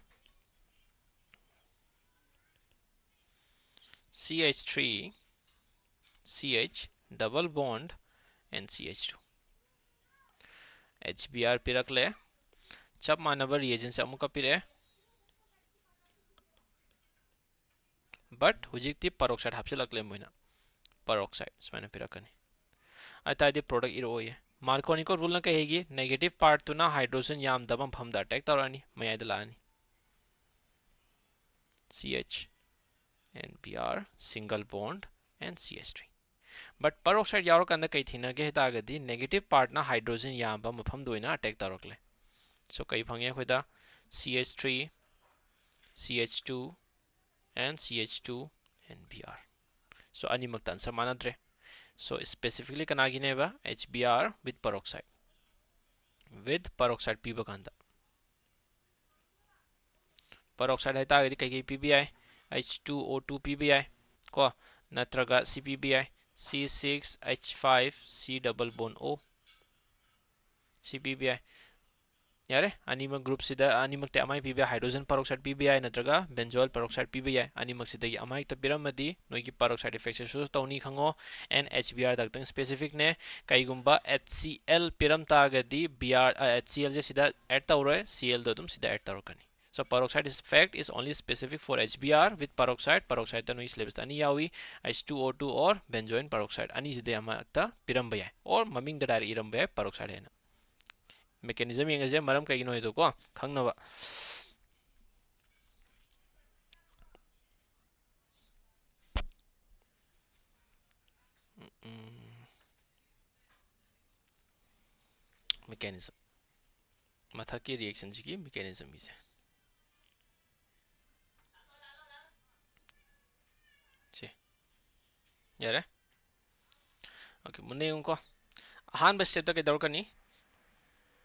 CH3 CH double bond and CH2 HBr पिरकले चप मानबर रिएजेंट से अमुका पिरे बट हुजिकती peroxide हापसिलकले मोइना peroxide स्माइना पिरकनी अतादि प्रोडक्ट इरोये मार्कोनिको रूल न कहेगी नेगेटिव पार्ट तो ना हाइड्रोजन याम दबम फमदा अटैक तौरानी मयाद लानी CH and Br single bond and CH3 but peroxide यारो कंदा कई थीना के तागदी नेगेटिव पार्ट ना हाइड्रोजन याम मफम दोइना अटैक तौरकले सो कई फंगे खुदा CH3 CH2 and CH2 and Br so animal answer मानद्रे so specifically kanagineva HBr with peroxide पीब कांदा peroxide है तागदी कई PBI H2O2 PBI को नत्रगा CPBI C6H5C double bond O CPBI यारे अनिमक ग्रुप सिदा अनिमक ते अमाई PBI hydrogen peroxide PBI नत्रगा benzoyl peroxide PBI अनिमक सिदा अमाई त पिरमदी नोगी peroxide effect से तौनी खंगो एंड HBr दक्तंग स्पेसिफिक ने कईगुंबा HCl पिरम तागदी Br HCl जे सिदा ऐड तौरे Cl दो तुम सिदा add तौरकनी so peroxide effect is only specific for HBr with peroxide तनु इस लेबस तनी यावी H2O2 और benzoyl peroxide अनि सिदे अमा त पिरम बयाय और ममिंग द डायरी इरम बयाय peroxide है ना mechanism yengaje maram kaigino hedo ko khangnaba mechanism matha ki reaction ji mechanism is che yare okay munne unko ahan ba step ta ke dorkani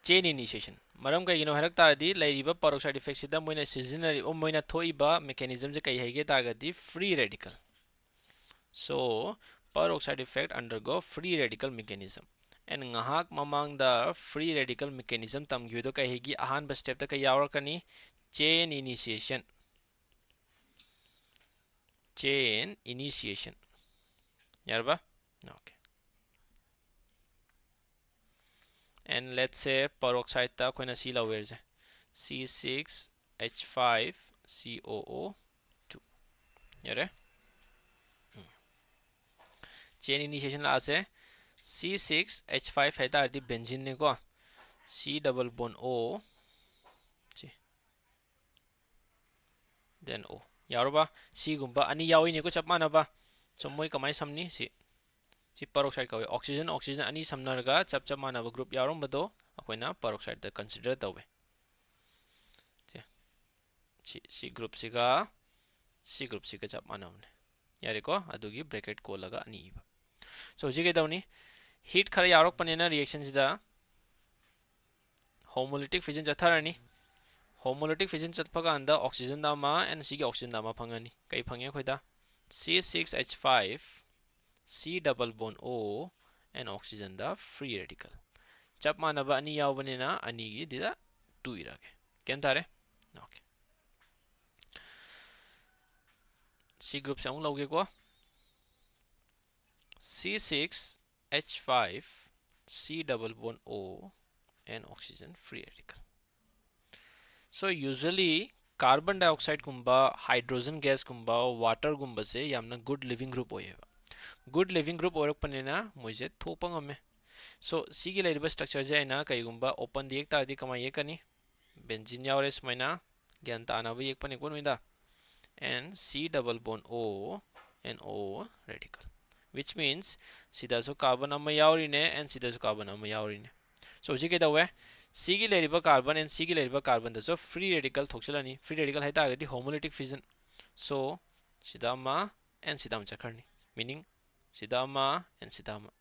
chain initiation maram ka ino harak ta di lairiba peroxide effect sida moina seasonary o moina thoiba mechanism je kai hege ta ga di free radical so peroxide effect undergo free radical mechanism and ngahak mamang da free radical mechanism tamgyu kai hegi ahan ba step ta kai yawarkani chain initiation yarba okay. And let's say peroxide ta koina c lawer je C6H5COO2 yare chain initiation la ase C6H5 है तारदी benzene ने को C double bond O then O यारोबा C गुम्बा अनि यावी ने को चप मानबा so मोय कमाय समनी si peroxide kawe oxygen ani samnarga chap chap manaba group yarom bado akoina peroxide da consider tawe si group siga chap manamne yare ko adugi bracket ko laga ani ba so jige dawni heat khara yarok panena reaction sida homolytic fission chatharani homolytic fission chatphaga anda oxygen dama and sigi oxygen dama phangani kai phangya khoida C6H5 C double bond O and oxygen da free radical chap manaba ani yawbanena ani gi dida 2 irage ken tare okay C group se loge ko C6H5 C double bond O and oxygen free radical so usually carbon dioxide gumba hydrogen gas gumba water gumba se yamna good living group oyeba good living group orok panena moise thopang ame so sigi leriba structure je na kaigumba open di ek tardi kama yekani benzene yawre smaina gyan ta na yek pani kon winda and C double bond O and O radical which means sida so carbon amma yawri ne and sida so carbon amma yawri ne so jige da we sigi leriba carbon and sigi leriba carbon da so free radical thokchalani free radical haita agadi homolytic fission so sida ma and sida ma chakharni meaning sidama and sidama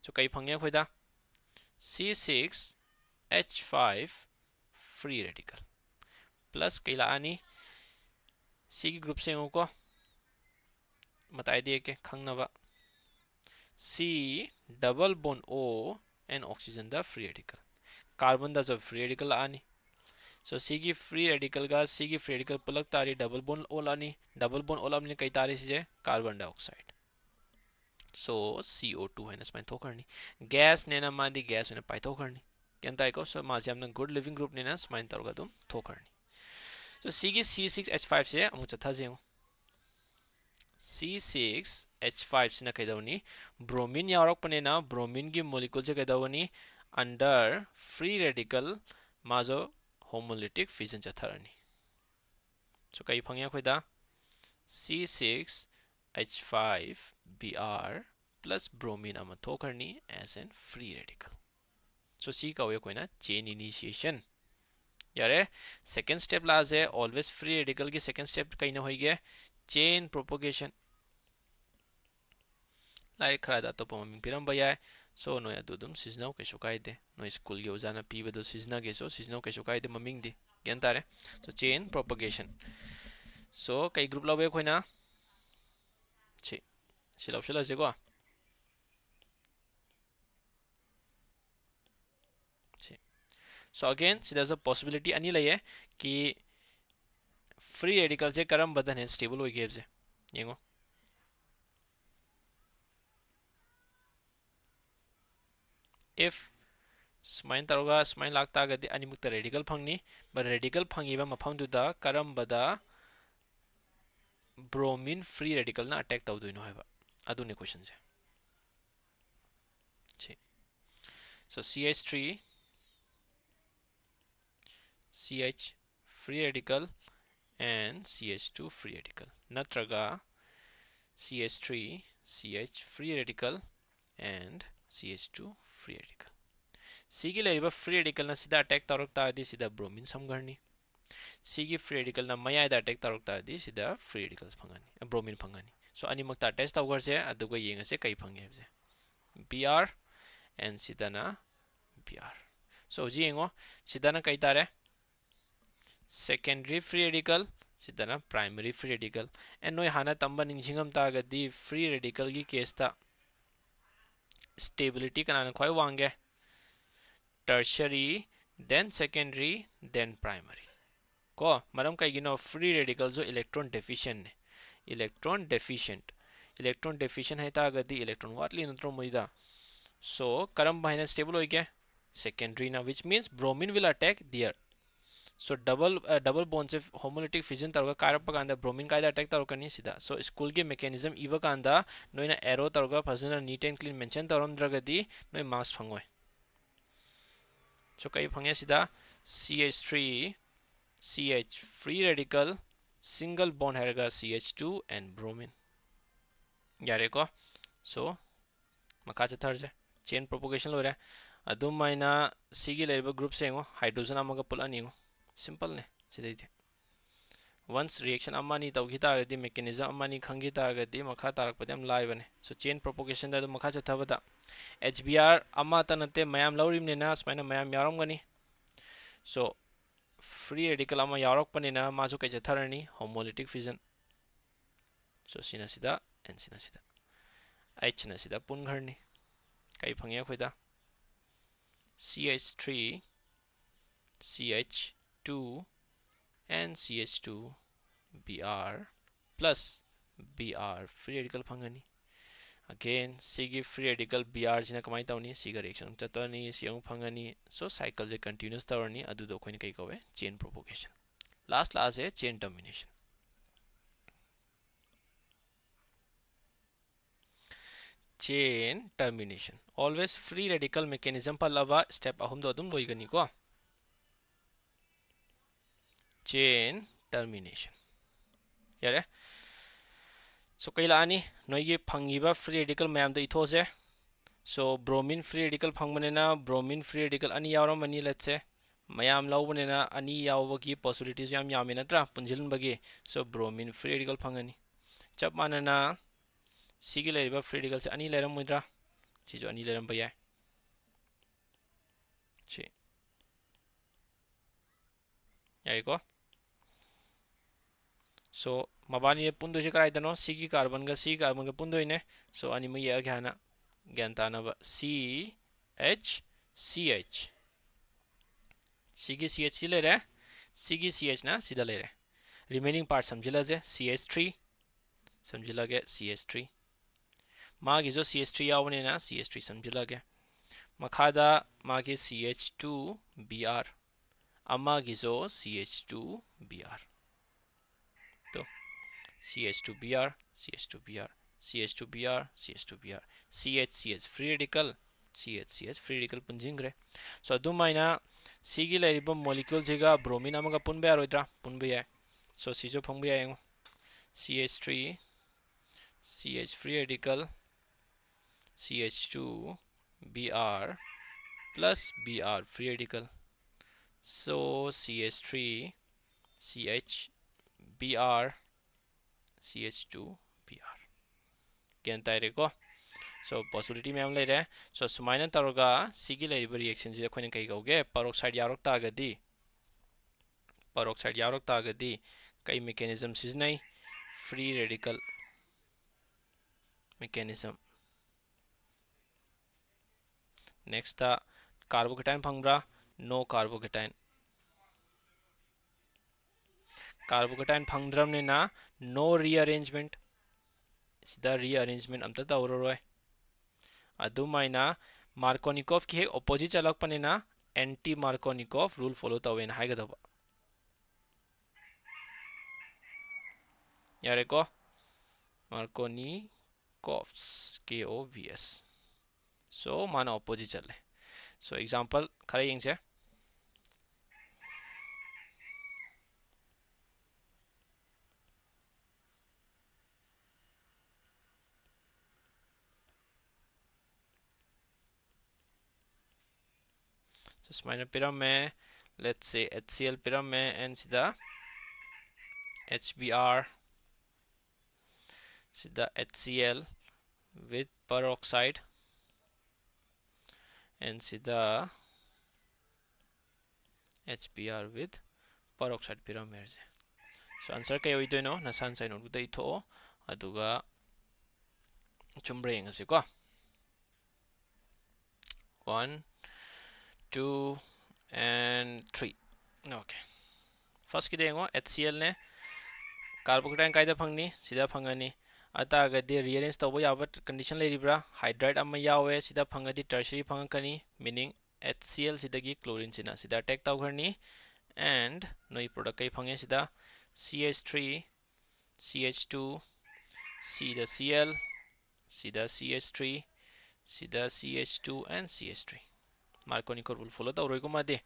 so kai phangya khoida C6H5 free radical plus kaila ani C group se ko matai de ke khangna ba C double bond O and oxygen da free radical carbon da so free radical ani so C gi free radical ga C gi free radical pulak tari double bond O lani double bond O lamni kai tari se carbon dioxide so CO2 है ना थोकरनी गैस ने ना मादी गैस ने पाई थोकरनी केंता को सो माजे हमने गुड लिविंग ग्रुप ने ना स्माइन तरोगा तुम थोकरनी so C6H5 से अमु चथा जेउ C6H5 से ना कैदवनी ब्रोमीन यावरक पने ना ब्रोमीन की मॉलिक्यूल से कैदवनी अंडर फ्री रेडिकल माजो होमोलिटिक फिजन चथारनी so कई फंगिया खोदा C6H5Br plus bromine ama thokarni as an free radical so C ka hoye koina chain initiation yare second step la ase always free radical ki second step kaina hoige chain propagation lai khara da to paming piram baya so no ya dudum seasonal ke shokai de no school ge ozana pibe do seasonal ge so seasonal ke shokai de maming de gen tare so chain propagation so kai group la we koina silaw sila se ko so again there's a possibility ani laye ki free radical se karam badan है stable होई गेब से येंगो if स्माइन तरोगा स्माइन लागता गदि अनि मुक्त radical फंगनी but radical फंगीबा मफम दुदा karam bada bromine free radical na attack taw doino heba adune question se so CH3 CH free radical and CH2 free radical natraga CH3 CH free radical and CH2 free radical C gi leriba free radical na sida attack tarokta adi sida bromine samgarni C gi free radical na maya da attack tarokta adi sida free radicals phangani bromine phangani so ani makta test tawgar se aduga yenga se kai phange hebse Br and sidana Br so jingo sidana kai tare secondary free radical sidana primary free radical and noi hana tamba ningsingam ta gadi free radical gi case ta stability कनाना ख्वाई वांगे tertiary then secondary then primary को मरम कईगिनो फ्री रेडिकल जो इलेक्ट्रॉन डेफिशिएंट ने इलेक्ट्रॉन डेफिशिएंट है तागदी इलेक्ट्रॉन वाटली नत्रो मोइदा सो करम बाइना स्टेबल हो गया सेकेंडरी ना which means bromine will attack the earth so double bond से होमोलिटिक फिजन तौर कारप कांदा ब्रोमीन कायदा अटैक तौर कनी सिदा सो स्कूल के मैकेनिज्म इव कांदा नोइना एरो तौर फजन नीट एंड क्लीन मेंशन तौरमद्रगदी नोइ मार्क्स फंगोय सो कई फंगे सिदा CH3 CH free radical single bond हैगा CH2 and bromine यारे को सो मका चथरजे चेन प्रोपोगेशन लोरे अदुम माइना सिगी लेबल ग्रुप से हाइड्रोजन अमगा पुलानिंगो सिंपल ने सिदैदि वंस रिएक्शन अमानी तौगी तागदी मेकेनिज्म अमानी खंगी तागदी मखा तारकपदे हम लाइबने सो चेन प्रोपोगेशन दा मखा चथबदा HBr अमा तनते मयाम लौरिमनेना स्माइना मयाम यारमगनी सो फ्री रेडिकल अमा यारकपनेना माजु कै चथरनी होमोलिटिक फिजन सो सिना सिदा एन सिना सिदा H ना सिदा पुनघरनी कई फंगे खुदा CH3 CH2 and CH2 Br plus Br free radical फंगनी again सिगी free radical Br जिना कमाई ताउनी सिगा रिएक्शन चतनी सियंग फंगनी सो साइकिल जे कंटिन्यूस तावरनी अदुदो खोइन कई कवे चेन प्रोपोगेशन लास्ट है chain termination chain termination always free radical mechanism पल्लवा स्टेप अहुम दो अदुम लोइगनी को चेन टर्मिनेशन यारे सो कैलानी नोइगे फंगीबा फ्री रेडिकल मैम द इथोसे सो ब्रोमीन फ्री रेडिकल फंगबनेना ब्रोमीन फ्री रेडिकल अनि यावरमनी लेट्स से मयाम लौबनेना अनि यावबगी पॉसिबिलिटीज याम यामे नत्रा पुंजिलनबगी सो ब्रोमीन फ्री रेडिकल फंगनी चप मानना सिगी लेरिबा फ्री रेडिकल से अनि लेरम मुद्रा चीजो अनि लेरम बया छि याइको सो मबानी पुंदो से कराइदनो सिगी कार्बन का पुंदो इने सो अनि मय अघाना ज्ञानतानब CH CH सिगी CH ले रे सिगी CH ना सीधा ले रे रिमेनिंग पार्ट समझिला जे CH3 समझिला गे CH3 मागी जो CH3 यावने ना CH3 समझिला गे मखादा मागी CH2 Br अमागी जो CH2 Br तो CH2Br CH2Br CH2Br CH2Br CH free radical CH free radical punjingre so adumaina sigi lairiba molecule jiga bromine amaga punba yaroidra punba yai so sijo phangba yai CH3 CH free radical CH2 Br plus Br free radical so CH3 CH Br CH2 Br क्या तायरे को सो पॉसिबिलिटी में हम ले रहे सो सुमाइना तरोगा सिगी लेरिबा रिएक्शन जे खोइन कई गौगे पेरोक्साइड यारक तागदी कई मैकेनिज्म सिजनै फ्री रेडिकल मैकेनिज्म नेक्स्ट ता कार्बोकेटाइन फंगब्रा नो कार्बोकेटाइन फंगद्रम ने ना नो रीअरेंजमेंट सिदा रीअरेंजमेंट अमता तौररोय अदुमाइना मार्कोनिकोव की ऑपोजिट चलक पनेना एंटी मार्कोनिकोव रूल फॉलो तवेन हाइगदब यारे को मार्कोनिकोव्स KOVS सो माना ऑपोजिट चले सो एग्जांपल खरे यंगसे Sminer pyram में let's say HCl pyram में and सीधा HBr सीधा HCl with peroxide and सीधा HBr with peroxide pyram में so answer क्या होइदो नो नसान साइन उनको तो इथो अदुगा चुम्ब्रे यंगसे को 1 2 and 3 okay first ki dengo HCl ne carbocation kaida phangni sida phangani atagadi rearrange tawba yaba condition leribra hydride amma yawe sida phangadi tertiary phangakani meaning HCl sidagi chlorine sina sida attack tawgharni and noi product kai phange sida CH3 CH2 sida Cl sida CH3 sida CH2 and CH3 Marconi rule follow tawroi ko made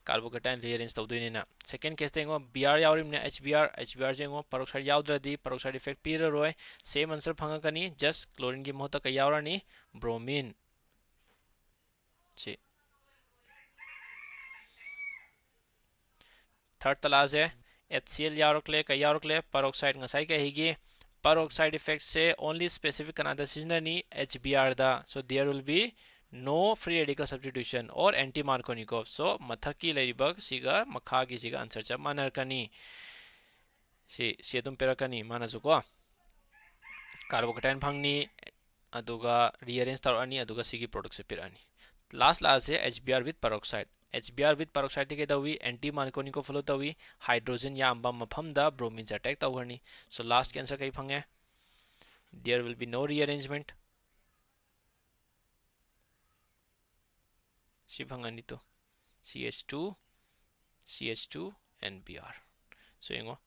carbocation rearrange tawdoinina second case tengo Br yawrimne HBr jengo peroxide yawdradi peroxide effect piraroi same answer phangakani just chlorine gi mohta ka yawrani bromine si third talase HCl yawrokle ka yawrokle peroxide ngasai ka higi peroxide effect se only specific another seasonally HBr da so there will be no free radical substitution or anti Markovnikov so mathaki leribak siga makhagi siga answer cha manarkani si adum perakani manazuko carbocation phangni aduga rearrange tarani aduga sigi product se pirani last se HBr with peroxide HBr with peroxide ke dawi anti Markovnikov follow tawi hydrogen yamba mafam da bromine attack tawgarni so last answer kai phange there will be no rearrangement si phangani to CH2 CH2 and Br so yengo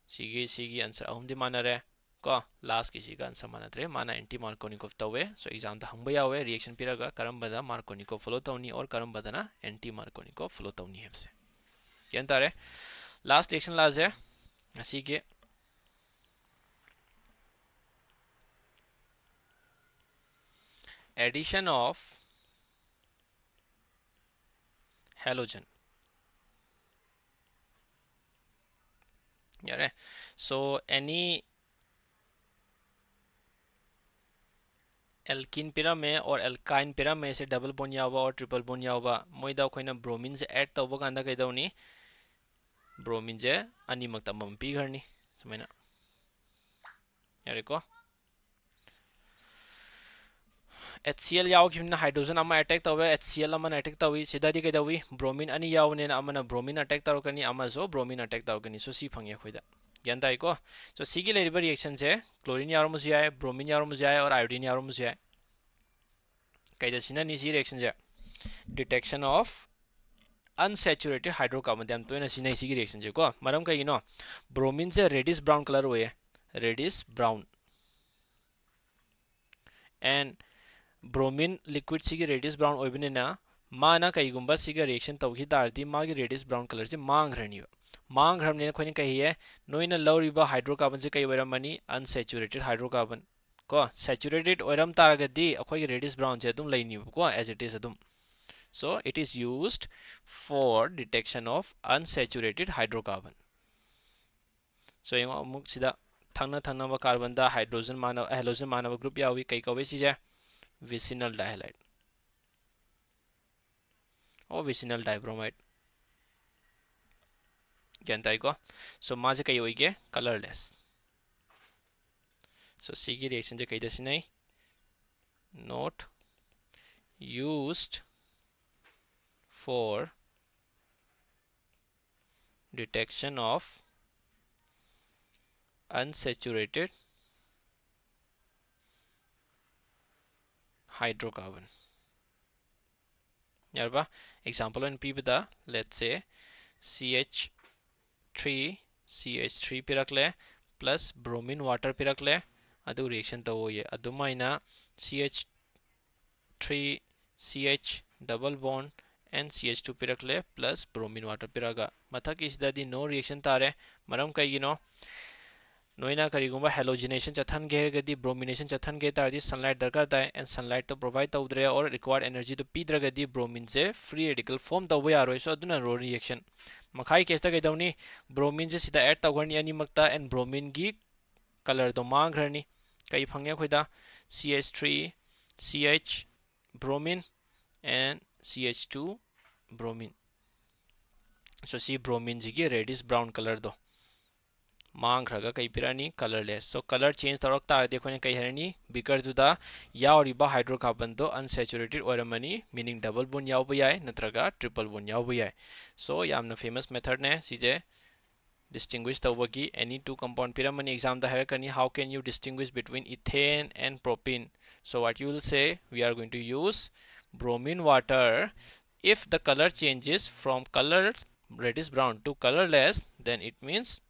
sigi answer ahum di manare ko last ki siga answer manatre mana anti Markovnikov tawe so exam da hangba yawe reaction piraga karamba da Markovnikov follow tawni or karamba da na anti Markovnikov follow tawni hemse yantare last reaction la je asige addition of halogen yeah so any alkene pira में और alkyne pira में से double bond यावा और triple bond यावा मोइदा खोइना bromine से add तब कांदा कैदौनी bromine से अनिमक तमम पी घरनी समझना यारे को HCl याव किमना हाइड्रोजन अमा अटैक तवे HCl अमा अटैक तवी सिदादी कैदवी bromine अनि यावने अमना bromine अटैक तरोकनी अमा जो bromine अटैक तरोकनी सो सी फंगे खोइदा ज्ञान ताई को सो सी की लेरिबर रिएक्शन से क्लोरीन यारो मुझे आए ब्रोमीन यारो मुझे आए और आयोडीन यारो मुझे आए कई दसिना नीसी रिएक्शन से डिटेक्शन ऑफ अनसैचुरेटेड हाइड्रोकार्बन दैम तो नसी नहीं सी रिएक्शन से को मरम कई नो ब्रोमीन से रेडिश ब्राउन कलर हुए reddish brown and bromine liquid सी रेडिश ब्राउन ओइबनेना माना कईगुंबा सिगा रिएक्शन तौखि तारदी मागी रेडिश ब्राउन कलर से मांगरनी मांगरमने खोनि कहिए नोइना लौरिबा हाइड्रोकार्बन से कई वरमनी अनसैचुरेटेड हाइड्रोकार्बन को सैचुरेटेड ओरम तारगदी अखोई रेडिश ब्राउन से अदुम लैनी को एज इट इज अदुम so it is used for detection of unsaturated hydrocarbon so yengo amuk sida thangna ba carbon da hydrogen mana halogen mana group yawi kai kawe si je vicinal dihalide or vicinal dibromide jantai ko so ma je kai hoige colorless so C reaction je kai dasi nai not used for detection of unsaturated hydrocarbon yarba example one p bida let's say CH3 pirakle plus bromine water pirakle adu reaction to ye adumaina CH3 CH double bond and CH2 pirakle plus bromine water piraga mathak isdadi no reaction tare maram kaigino noina karigumba halogenation chathan gergadi bromination chathan ge tardi sunlight darkar dai and sunlight to provide tawdre or required energy to pidragadi bromine se free radical form tawba yaroi so aduna ro reaction makhai case ta gaidawni bromine se sida add tawgarni ani makta and bromine gi color do mangrani kai phangya khoida CH3 CH bromine and CH2 bromine so see bromine ji की reddish brown color दो मांगख꯭रगा कई पिरानी कलरलेस सो कलर चेंज तौरक तारदि अखोइना कई हरनी बीकर जुदा यावरिबा हाइड्रोकार्बन दो अनसैचुरेटेड ओरमनी मीनिंग डबल बॉन्ड यावबा याय नत्रगा ट्रिपल बॉन्ड यावबा याय सो यामना फेमस मेथड ने सिजे distinguish tawagi any two compound piramani exam da harakani how can you distinguish between ethane and propene so what you will say we are going to use bromine water if the color changes from color reddish brown to colorless then it means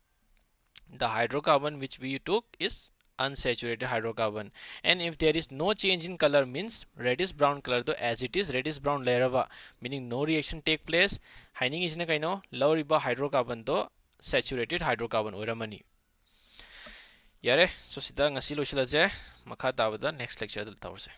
the hydrocarbon which we took is unsaturated hydrocarbon and if there is no change in color means reddish brown color though as it is reddish brown layer meaning no reaction take place haining is na kaino lawriba hydrocarbon though saturated hydrocarbon oiramani yare so sida ngasi losilase makha tabada next lecture dal tawse